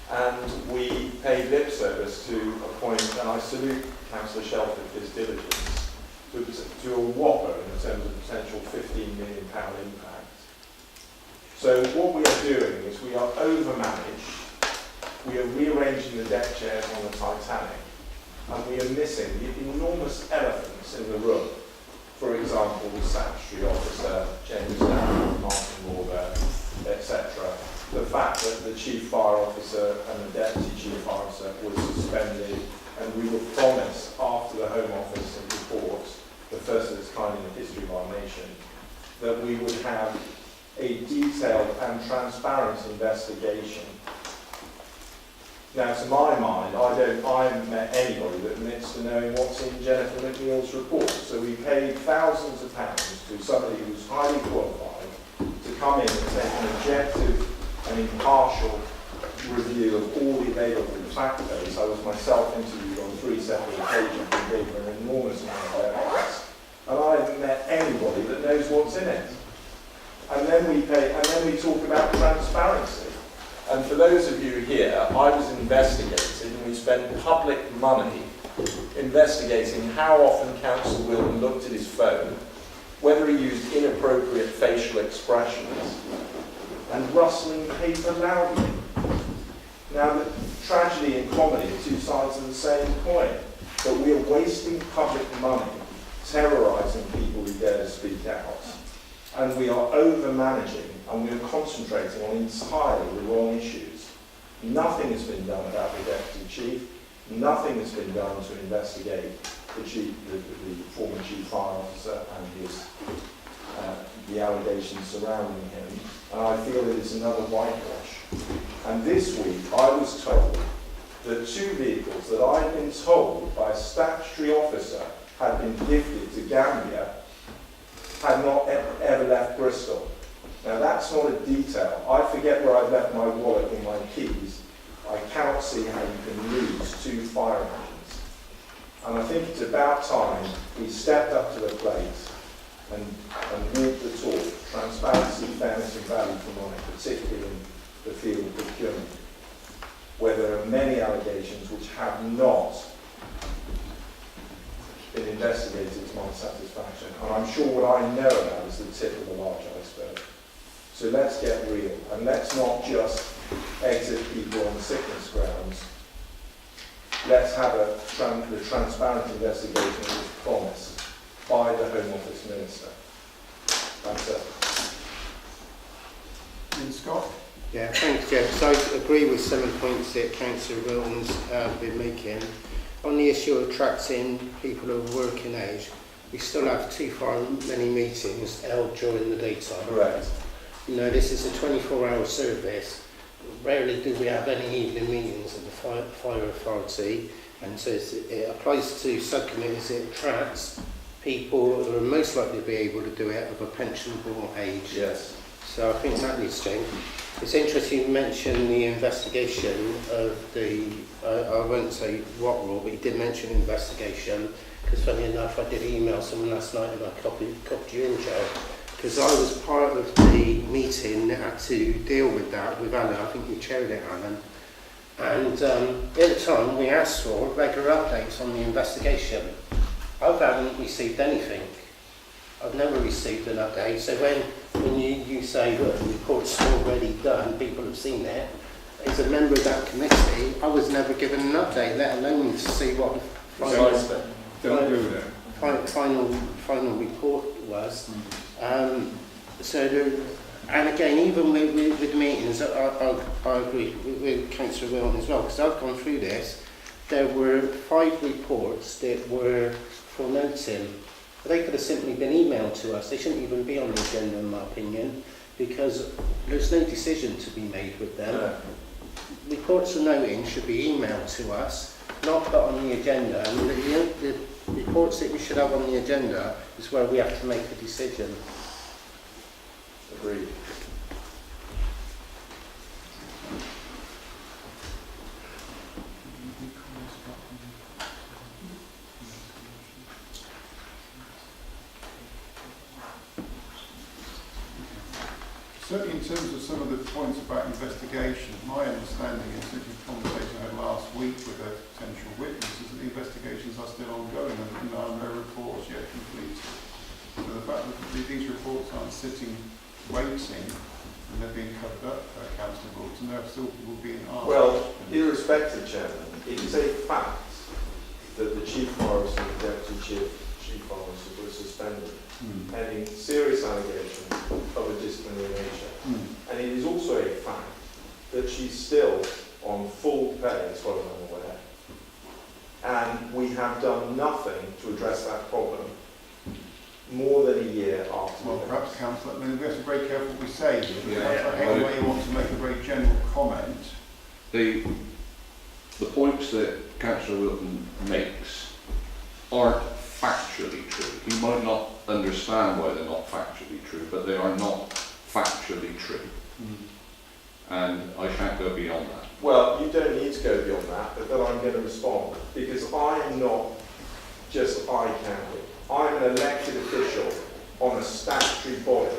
And we paid lip service to a point, and I salute Councillor Shelford for his diligence, to a whopper in terms of potential £15 million impact. So what we are doing is we are overmanaged, we are rearranging the deck chairs on the Titanic, and we are missing the enormous elephants in the room. For example, the statutory officer, James Down, Martin Lauder, etc. The fact that the chief fire officer and the deputy chief fire officer were suspended, and we were promised after the Home Office report, the first of its kind in the history of our nation, that we would have a detailed and transparent investigation. Now, to my mind, I haven't met anybody that admits to knowing what's in Jennifer McNeil's report. So we paid thousands of pounds to somebody who's highly qualified to come in and take an objective and impartial review of all the available fact base. I was myself interviewed on 3 separate occasions and gave an enormous amount of evidence. And I haven't met anybody that knows what's in it. And then we talk about transparency. And for those of you here, I was investigating, and we spent public money investigating how often Councillor Wilton looked at his phone, whether he used inappropriate facial expressions, and rustling paper loudly. Now, the tragedy and comedy are two sides of the same coin, but we are wasting public money, terrorising people who dare to speak out, and we are over-managing, and we are concentrating on entirely the wrong issues. Nothing has been done about the deputy chief. Nothing has been done to investigate the former chief fire officer and the allegations surrounding him. And I feel it is another whitewash. And this week, I was told that 2 vehicles that I had been told by a statutory officer had been gifted to Gambia had not ever left Bristol. Now that's not a detail. I forget where I've left my wallet and my keys. I cannot see how you can lose 2 fire engines. And I think it's about time we stepped up to the plate and walked the talk. Transparency, fairness and value for money, particularly in the field of procurement, where there are many allegations which have not been investigated to my satisfaction. And I'm sure what I know about is the tip of a large iceberg. So let's get real, and let's not just exit people on sickness grounds. Let's have the transparent investigation that was promised by the Home Office Minister. That's it. Ian Scott? Yeah, thanks, Jeff. So I agree with some of the points that Councillor Wilton's been making. On the issue of attracting people of working age, we still have too far many meetings held during the daytime. Correct. You know, this is a 24-hour service. Rarely do we have any evening meetings at the fire authority, and so it applies to subcommittees. It attracts people who are most likely to be able to do it of a pensionable age. Yes. So I think that needs to change. It's interesting you mentioned the investigation of the, I won't say what rule, but you did mention investigation, because funny enough I did email someone last night and I copied you in, Joe, because I was part of the meeting that had to deal with that with Alan. I think you chaired it, Alan. And at the time we asked for regular updates on the investigation. I haven't received anything. I've never received an update. So when you say that the report's already done, people have seen it, as a member of that committee, I was never given an update, let alone to see what the final report was. And again, even with meetings, I agree with Councillor Wilton as well, because I've gone through this, there were 5 reports that were for noting. They could have simply been emailed to us. They shouldn't even be on the agenda, in my opinion, because there's no decision to be made with them. No. Reports of noting should be emailed to us, not put on the agenda. And the reports that we should have on the agenda is where we have to make a decision. Agreed. Certainly in terms of some of the points about investigation, my understanding is that the conversation I had last week with a potential witness is that the investigations are still ongoing and there are no reports yet completed. So the fact that these reports aren't sitting waiting and they're being covered up by Councillor Wilton, there are still people being asked. Well, irrespective, Chairman, it is a fact that the Chief Forester and the Deputy Chief Forester were suspended, pending serious allegations of a disciplinary nature. And it is also a fact that she's still on full pay, as far as I'm aware. And we have done nothing to address that problem more than a year after. Well, perhaps, Councillor, I mean, we have to be very careful what we say. Yeah. Anyway, you want to make a very general comment. The points that Councillor Wilton makes aren't factually true. He might not understand why they're not factually true, but they are not factually true. And I shan't go beyond that. Well, you don't need to go beyond that, but then I'm going to respond, because I am not just eye candy. I'm an elected official on a statutory body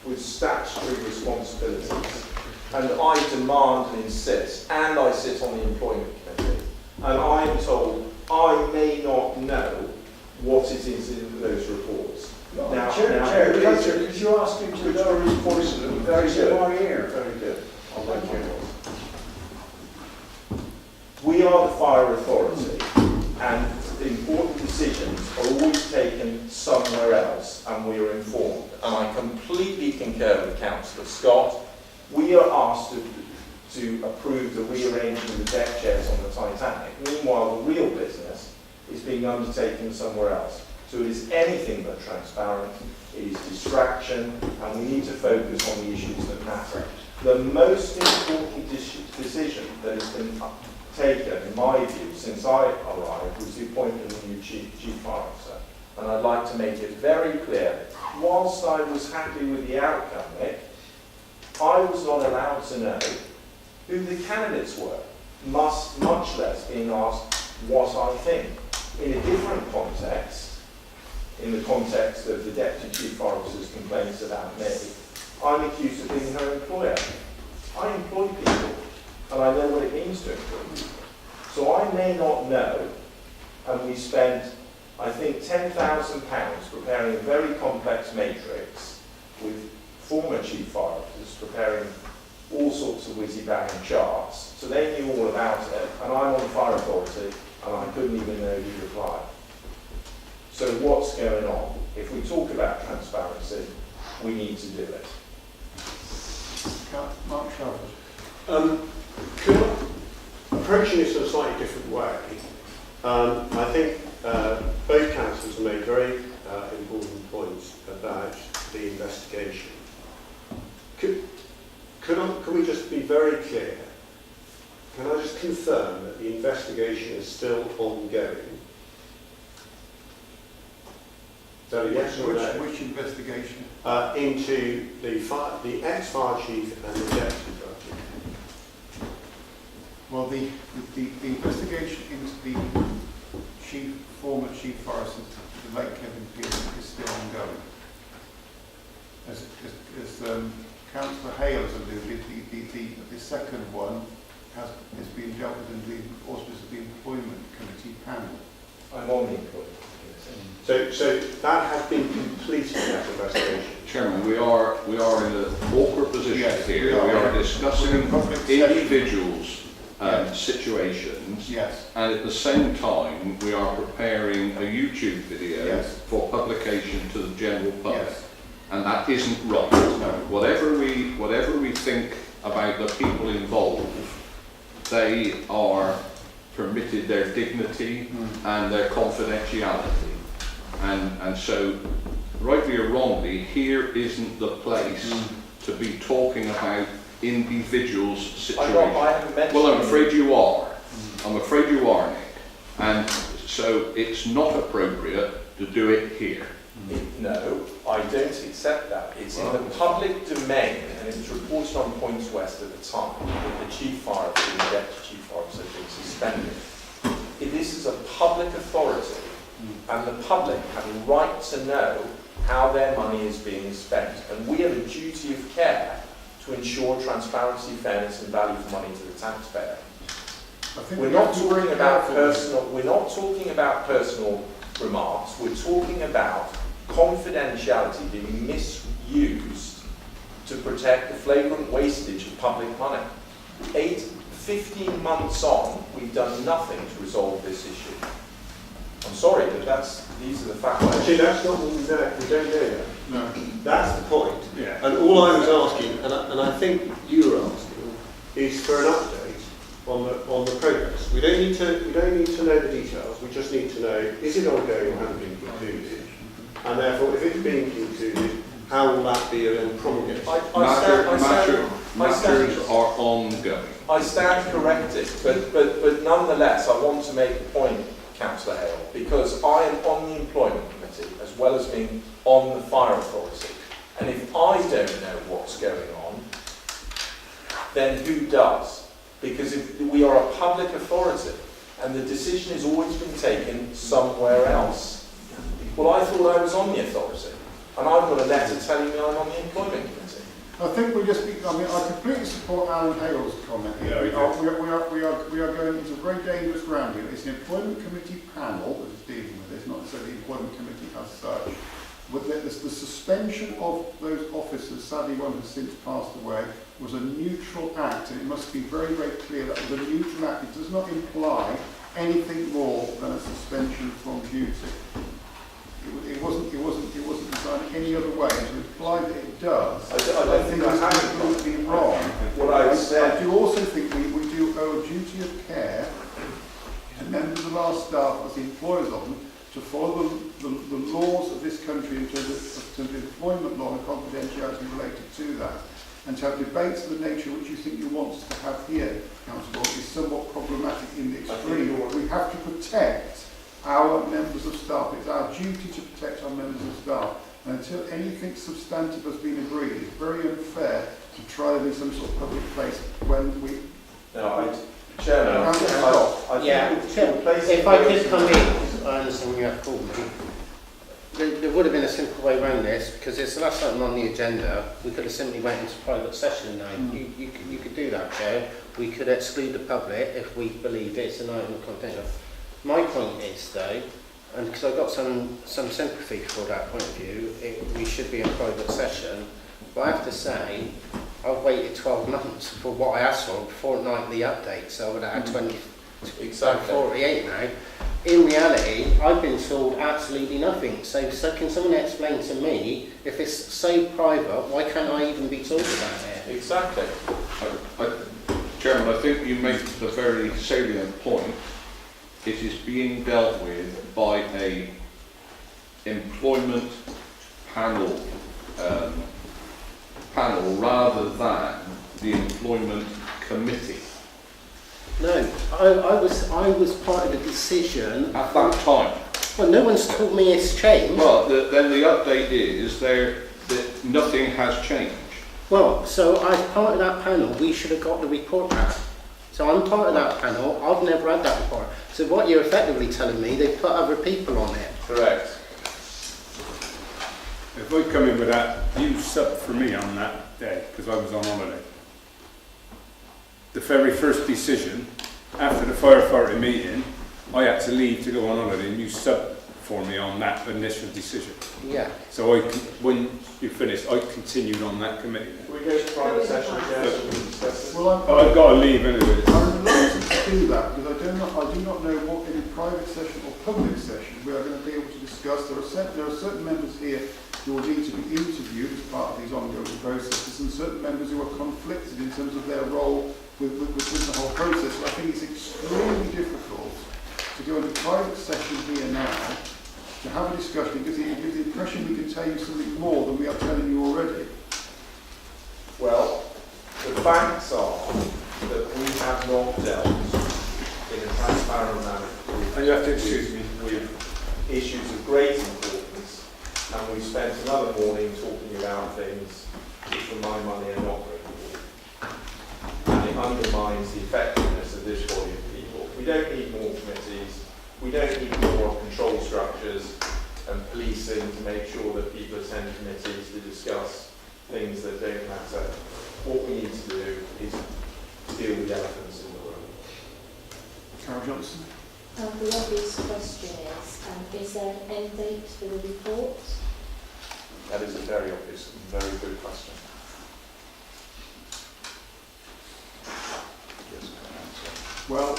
with statutory responsibilities, and I demand and insist, and I sit on the employment committee, and I am told I may not know what it is in those reports. Chair, could you ask him to lower his voice a little bit? He's in my ear. Very good. I'll let you know. We are the fire authority, and important decisions are always taken somewhere else, and we are informed. And I completely concur with Councillor Scott. We are asked to approve the rearranging of the deck chairs on the Titanic. Meanwhile, the real business is being undertaken somewhere else. So it is anything but transparent, it is distraction, and we need to focus on the issues that matter. The most important decision that has been taken, in my view, since I arrived, was the appointment of a new Chief Forester. And I'd like to make it very clear, whilst I was happy with the outcome, Nick, I was not allowed to know who the candidates were, much less being asked what I think. In a different context, in the context of the Deputy Chief Forester's complaints about me, I'm accused of being her employer. I employ people, and I know what it means to employ people. So I may not know, and we spent, I think, £10,000 preparing a very complex matrix with former Chief Foresters preparing all sorts of whizzy-bang charts. So they knew all about it, and I'm on the fire authority, and I couldn't even know who replied. So what's going on? If we talk about transparency, we need to do it. Mark Shelford. Approaching this in a slightly different way, I think both councillors have made very important points about the investigation. Can we just be very clear? Can I just confirm that the investigation is still ongoing? So yes or no? Which investigation? Into the ex-fire chief and the deputy fire chief. Well, the investigation into the former chief forester, the late Kevin Pearson, is still ongoing. As Councillor Hale has alluded, the second one is being dealt with in the auspices of the employment committee panel. I'm on the employment committee. So that has been completed, that investigation. Chairman, we are in an awkward position here. We are discussing individuals' situations, and at the same time we are preparing a YouTube video for publication to the general public, and that isn't right. Whatever we think about the people involved, they are permitted their dignity and their confidentiality. And so, rightly or wrongly, here isn't the place to be talking about individuals' situations. Well, I'm afraid you are. I'm afraid you are, Nick. And so it's not appropriate to do it here. No, I don't accept that. It's in the public domain, and it was reported on Points West at the time that the chief fire officer and the deputy chief fire officer had been suspended. This is a public authority, and the public have a right to know how their money is being spent. And we have a duty of care to ensure transparency, fairness, and value for money to the taxpayer. We're not talking about personal. We're not talking about personal remarks. We're talking about confidentiality being misused to protect the flagrant wastage of public money. 15 months on, we've done nothing to resolve this issue. I'm sorry, but these are the facts. Actually, that's not what we know. We don't know that. No. That's the point. Yeah. And all I was asking, and I think you were asking, is for an update on the progress. We don't need to know the details. We just need to know, is it ongoing or hasn't been concluded? And therefore, if it's being concluded, how will that be then promulgated? Matters are ongoing. I stand corrected, but nonetheless, I want to make a point, Councillor Hale, because I am on the Employment Committee as well as being on the Fire Authority. And if I don't know what's going on, then who does? Because if we are a public authority and the decision has always been taken somewhere else. Well, I thought I was on the authority, and I've got a letter telling me I'm on the Employment Committee. I think we just, I completely support Alan Hale's comment here. We are going into very dangerous ground here. It's an Employment Committee panel that is dealing with this, not necessarily the Employment Committee as such. With the suspension of those officers, sadly one has since passed away, was a neutral act, and it must be very, very clear that was a neutral act. It does not imply anything more than a suspension from duty. It wasn't designed any other way. To imply that it does, I think is completely wrong. What I said. I do also think we do owe a duty of care to members of our staff as the employers of them to follow the laws of this country in terms of employment law and confidentiality related to that. And to have debates of the nature which you think you want us to have here, Councillor, is somewhat problematic in the extreme. We have to protect our members of staff. It's our duty to protect our members of staff. And until anything substantive has been agreed, it's very unfair to try them in some sort of public place when we... Chairman, if I could come in, I understand you have called me. There would have been a simple way around this, because it's the last item on the agenda. We could have simply went into private session now. You could do that, Chair. We could exclude the public if we believe it's an item of contention. My point is, though, and because I've got some sympathy for that point of view, we should be in private session. But I have to say, I've waited 12 months for what I asked for, fortnightly updates, so I would have had 48 now. In reality, I've been told absolutely nothing. So can someone explain to me, if it's so private, why can't I even be told about it? Exactly. Chairman, I think you make the very salient point. It is being dealt with by a employment panel rather than the employment committee. No, I was part of the decision at that time. Well, no one's told me it's changed. Well, then the update is that nothing has changed. Well, so as part of that panel, we should have got the report back. So I'm part of that panel. I've never had that report. So what you're effectively telling me, they've put other people on it. Correct. If I come in with that, you subbed for me on that day because I was on holiday. The very first decision after the firefighter meeting, I had to leave to go on holiday, and you subbed for me on that initial decision. Yeah. So when you finished, I continued on that committee. We go to private session again. Well, I've got to leave anyway. I'm reluctant to do that because I do not know what in private session or public session we are going to be able to discuss discussed. There are certain members here who will need to be interviewed as part of these ongoing processes, and certain members who are conflicted in terms of their role with the whole process. So I think it's extremely difficult to go into private session here now to have a discussion, because it gives the impression we can tell you something more than we are telling you already. Well, the facts are that we have not dealt in a transparent manner And you have to excuse me. with issues of great importance, and we spent another morning talking about things which, for my money, are not very important. And it undermines the effectiveness of this body of people. We don't need more committees. We don't need more control structures and policing to make sure that people attend committees to discuss things that don't matter. What we need to do is deal with the elephants in the room. Carol Johnson. The obvious question is there an end date for the report? That is a very obvious and very good question. Yes, I can answer. Well,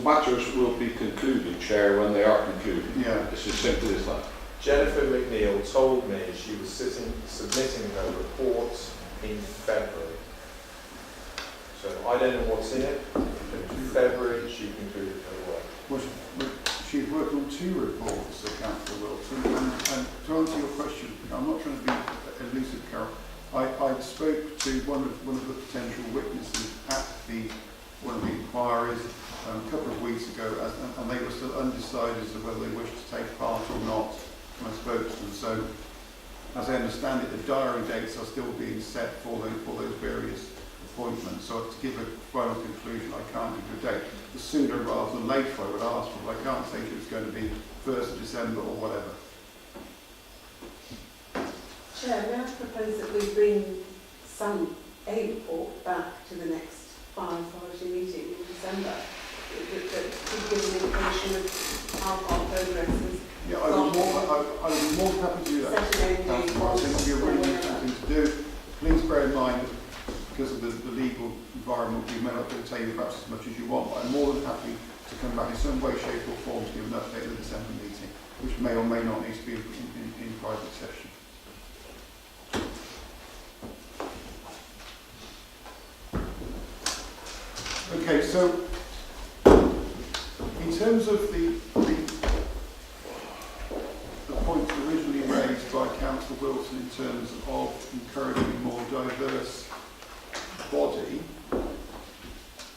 matters will be concluded, Chair, when they are concluded. Yeah. It's as simple as that. Jennifer McNeil told me she was submitting her report in February. So I don't know what's in it, but in February she concluded her work. Well, she's worked on 2 reports, Councillor Wilton, and to answer your question, I'm not trying to be elusive, Carol. I spoke to one of the potential witnesses at one of the inquiries a couple of weeks ago, and they were still undecided as to whether they wished to take part or not when I spoke to them. So, as I understand it, the diary dates are still being set for those various appointments. So to give a final conclusion, I can't give you a date. The sooner rather than later I would ask for, but I can't say it's going to be 1st of December or whatever. Chair, may I propose that we bring a report back to the next final authority meeting in December? That could give an indication of how our progress is. Yeah, I would be more than happy to do that. Councillor, I think it would be a really useful thing to do. Please bear in mind that because of the legal environment, we may not be able to tell you perhaps as much as you want, but I'm more than happy to come back in some way, shape or form to give an update at the December meeting, which may or may not need to be in private session. Okay, so in terms of the points originally raised by Councillor Wilton in terms of encouraging a more diverse body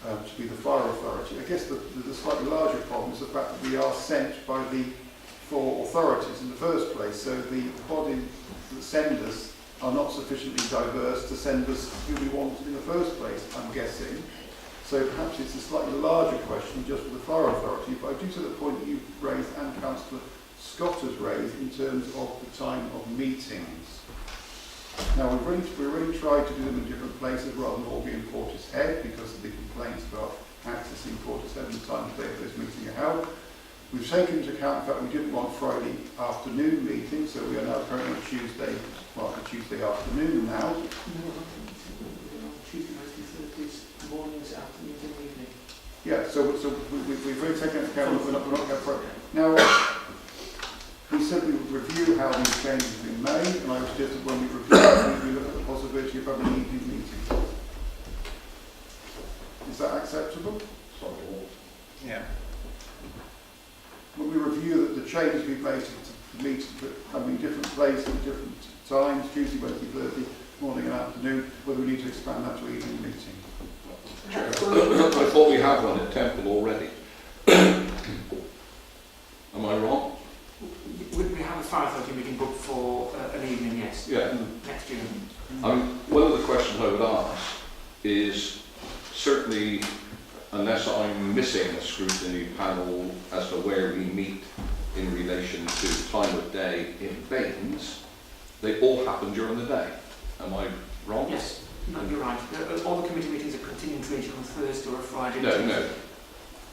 to be the fire authority, I guess the slightly larger problem is the fact that we are sent by the 4 authorities in the first place, so the body that send us are not sufficiently diverse to send us who we want in the first place, I'm guessing. So perhaps it's a slightly larger question just for the fire authority, but I do see the point that you've raised and Councillor Scott has raised in terms of the time of meetings. Now we've already tried to do them in different places rather than all be in Portishead because of the complaints about accessing Portishead and the time of day of those meetings are held. We've taken into account the fact we didn't want Friday afternoon meetings, so we are now currently on Tuesday afternoon now. Tuesday, Wednesday, Thursdays, mornings, afternoons and evening. Yeah, so we've really taken into account we're not going Friday. Now, we said we would review how these changes have been made, and I suggested when we review it, we look at the possibility of having an evening meeting. Is that acceptable? Yeah. When we review the changes we've made to the meetings, having different places at different times, Tuesday, Wednesday, Thursday, morning and afternoon, whether we need to expand that to evening meeting. I thought we had one at Temple already. Am I wrong? We have a fire authority meeting booked for an evening, yes. Yeah. Next June. One of the questions I would ask is, certainly, unless I'm missing a scrutiny panel as to where we meet in relation to time of day in Baines, they all happen during the day. Am I wrong? Yes, no, you're right. All the committee meetings are continuing to meet on a Thursday or a Friday. No.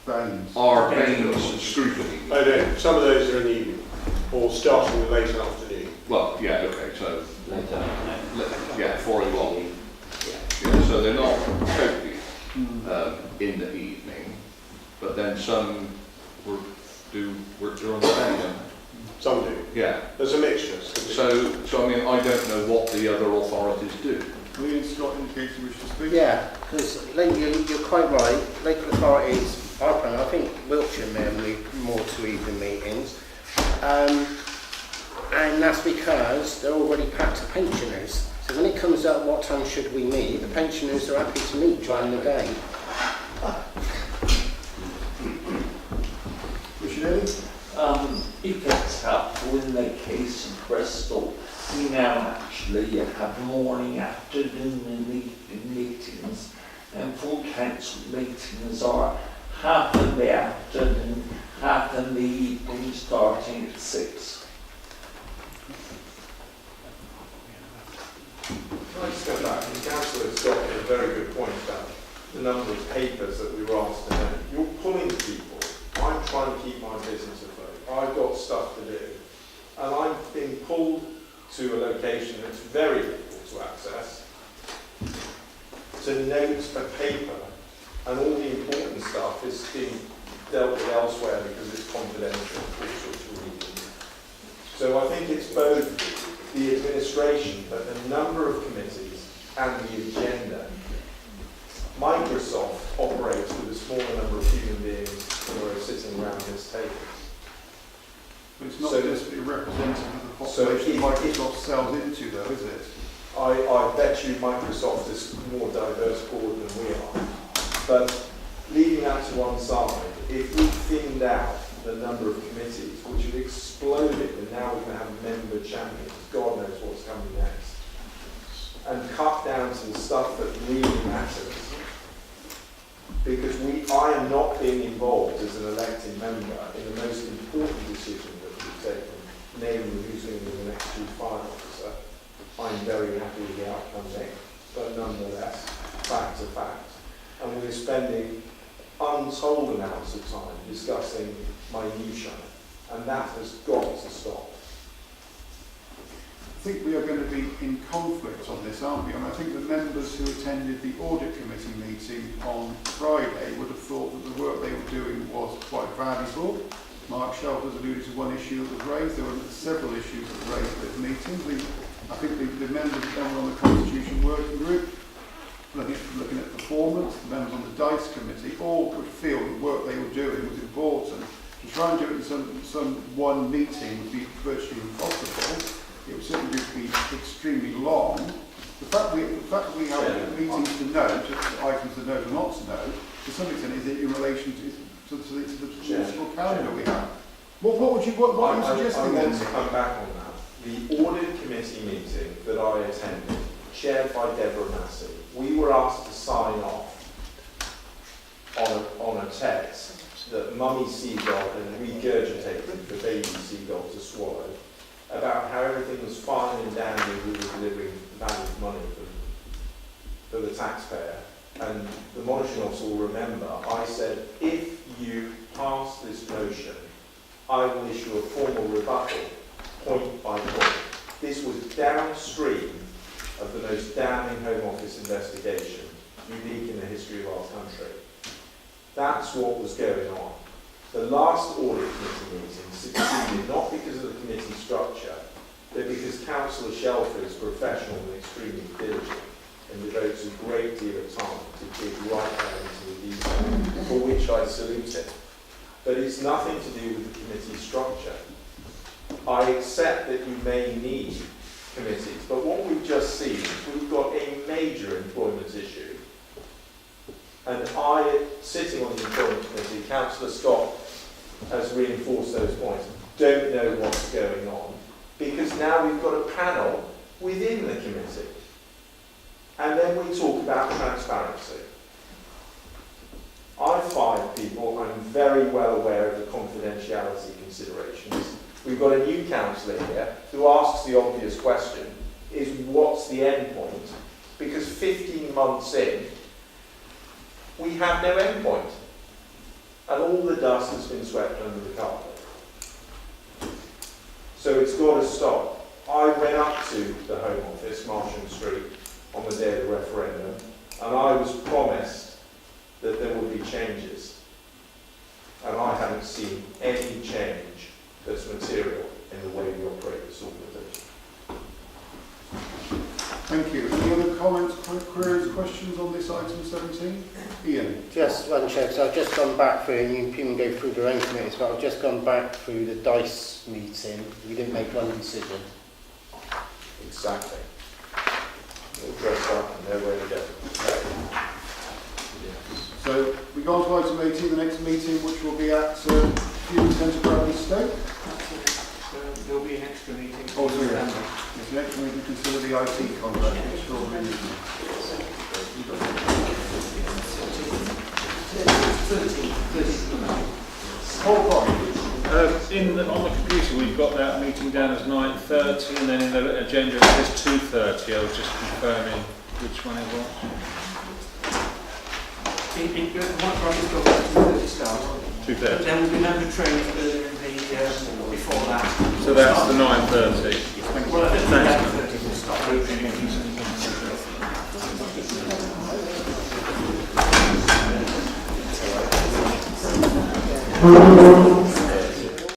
Baines. Are Baines scrutiny? Oh no, some of those are in the evening, or starting in the late afternoon. Well, yeah, okay, so... Later afternoon. Yeah, 4 o'clock. Yeah, so they're not totally in the evening, but then some do work during the day, don't they? Some do. Yeah. There's a mixture. So I mean, I don't know what the other authorities do. Lee and Scott indicated you wish to speak. Yeah, because you're quite right. Local authorities, I think Wiltshire may have moved more to evening meetings. And that's because they're already packed to pensioners. So when it comes up what time should we meet, the pensioners are happy to meet during the day. If it's helpful in the case of Bristol, we now actually have morning, afternoon and evening meetings, and full council meetings are half in the afternoon, half in the evening, starting at 6. Can I just go back? The Councillor Scott made a very good point about the number of papers that we were asked to know. You're pulling people. I'm trying to keep my business afloat. I've got stuff to do. And I've been pulled to a location that's very difficult to access, to notes for paper, and all the important stuff is being dealt with elsewhere because it's confidential for all sorts of reasons. So I think it's both the administration, but the number of committees and the agenda. Microsoft operates with a smaller number of human beings who are sitting around this table. But it's not just representative of the population Microsoft sells into, though, is it? I bet you Microsoft is a more diverse board than we are. But leaving that to one side, if we thinned out the number of committees, which have exploded, and now we're going to have member champions, God knows what's coming next, and cut down to the stuff that really matters. Because I am not being involved as an elected member in the most important decision that we've taken, namely who's going to be the next chief fire officer. I'm very happy with the outcome there, but nonetheless, fact to fact. And we're spending untold amounts of time discussing minutiae, and that has got to stop. I think we are going to be in conflict on this, aren't we? And I think the members who attended the audit committee meeting on Friday would have thought that the work they were doing was quite valuable. Mark Shelter's alluded to one issue that was raised. There were several issues that were raised at this meeting. I think the members that were on the Constitution Working Group, looking at performance, the members on the DICE committee, all would feel the work they were doing was important. To try and do it in some one meeting would be virtually impossible. It would certainly be extremely long. The fact that we have meetings to note, items to note or not to note, to some extent is in relation to the political calendar we have. What are you suggesting then? I want to come back on that. The audit committee meeting that I attended, chaired by Deborah Massey, we were asked to sign off on a text that Mummy Seagull had regurgitated for baby seagull to swallow, about how everything was fine and dandy, we were delivering valid money for the taxpayer. And the monitoring officer will remember, I said, if you pass this motion, I will issue a formal rebuttal, point by point. This was downstream of the most damning Home Office investigation, unique in the history of our country. That's what was going on. The last audit committee meeting succeeded not because of the committee structure, but because Councillor Shelfer is professional and extremely diligent and devotes a great deal of time to dig right down into the detail, for which I salute him. But it's nothing to do with the committee structure. I accept that you may need committees, but what we've just seen is we've got a major employment issue. And I, sitting on the employment committee, Councillor Scott has reinforced those points, don't know what's going on, because now we've got a panel within the committee. And then we talk about transparency. I find people, I'm very well aware of the confidentiality considerations. We've got a new councillor here who asks the obvious question, is what's the end point? Because 15 months in, we have no end point. And all the dust has been swept under the carpet. So it's got to stop. I went up to the Home Office, Marsham Street, on the day of the referendum, and I was promised that there would be changes. And I haven't seen any change that's material. in the way we operate this organisation. Thank you. Any other comments, queries, questions on this item 17? Ian? Just one check, so I've just gone back through, and you can go through their own committees, but I've just gone back through the DICE meeting. We didn't make one decision. Exactly. We'll address that and know where to go. So we go on to item 18, the next meeting, which will be at Fuel Centre Bradley Stoke. There'll be an extra meeting. Oh, sorry. Yes, next meeting, consider the IT contract. On the computer we've got that meeting down as 9:30 and then in the agenda it says 2:30. I was just confirming which one it was. But there will be no training further in the before that. So that's the 9:30. Well, I think Thanks. 9:30 will start.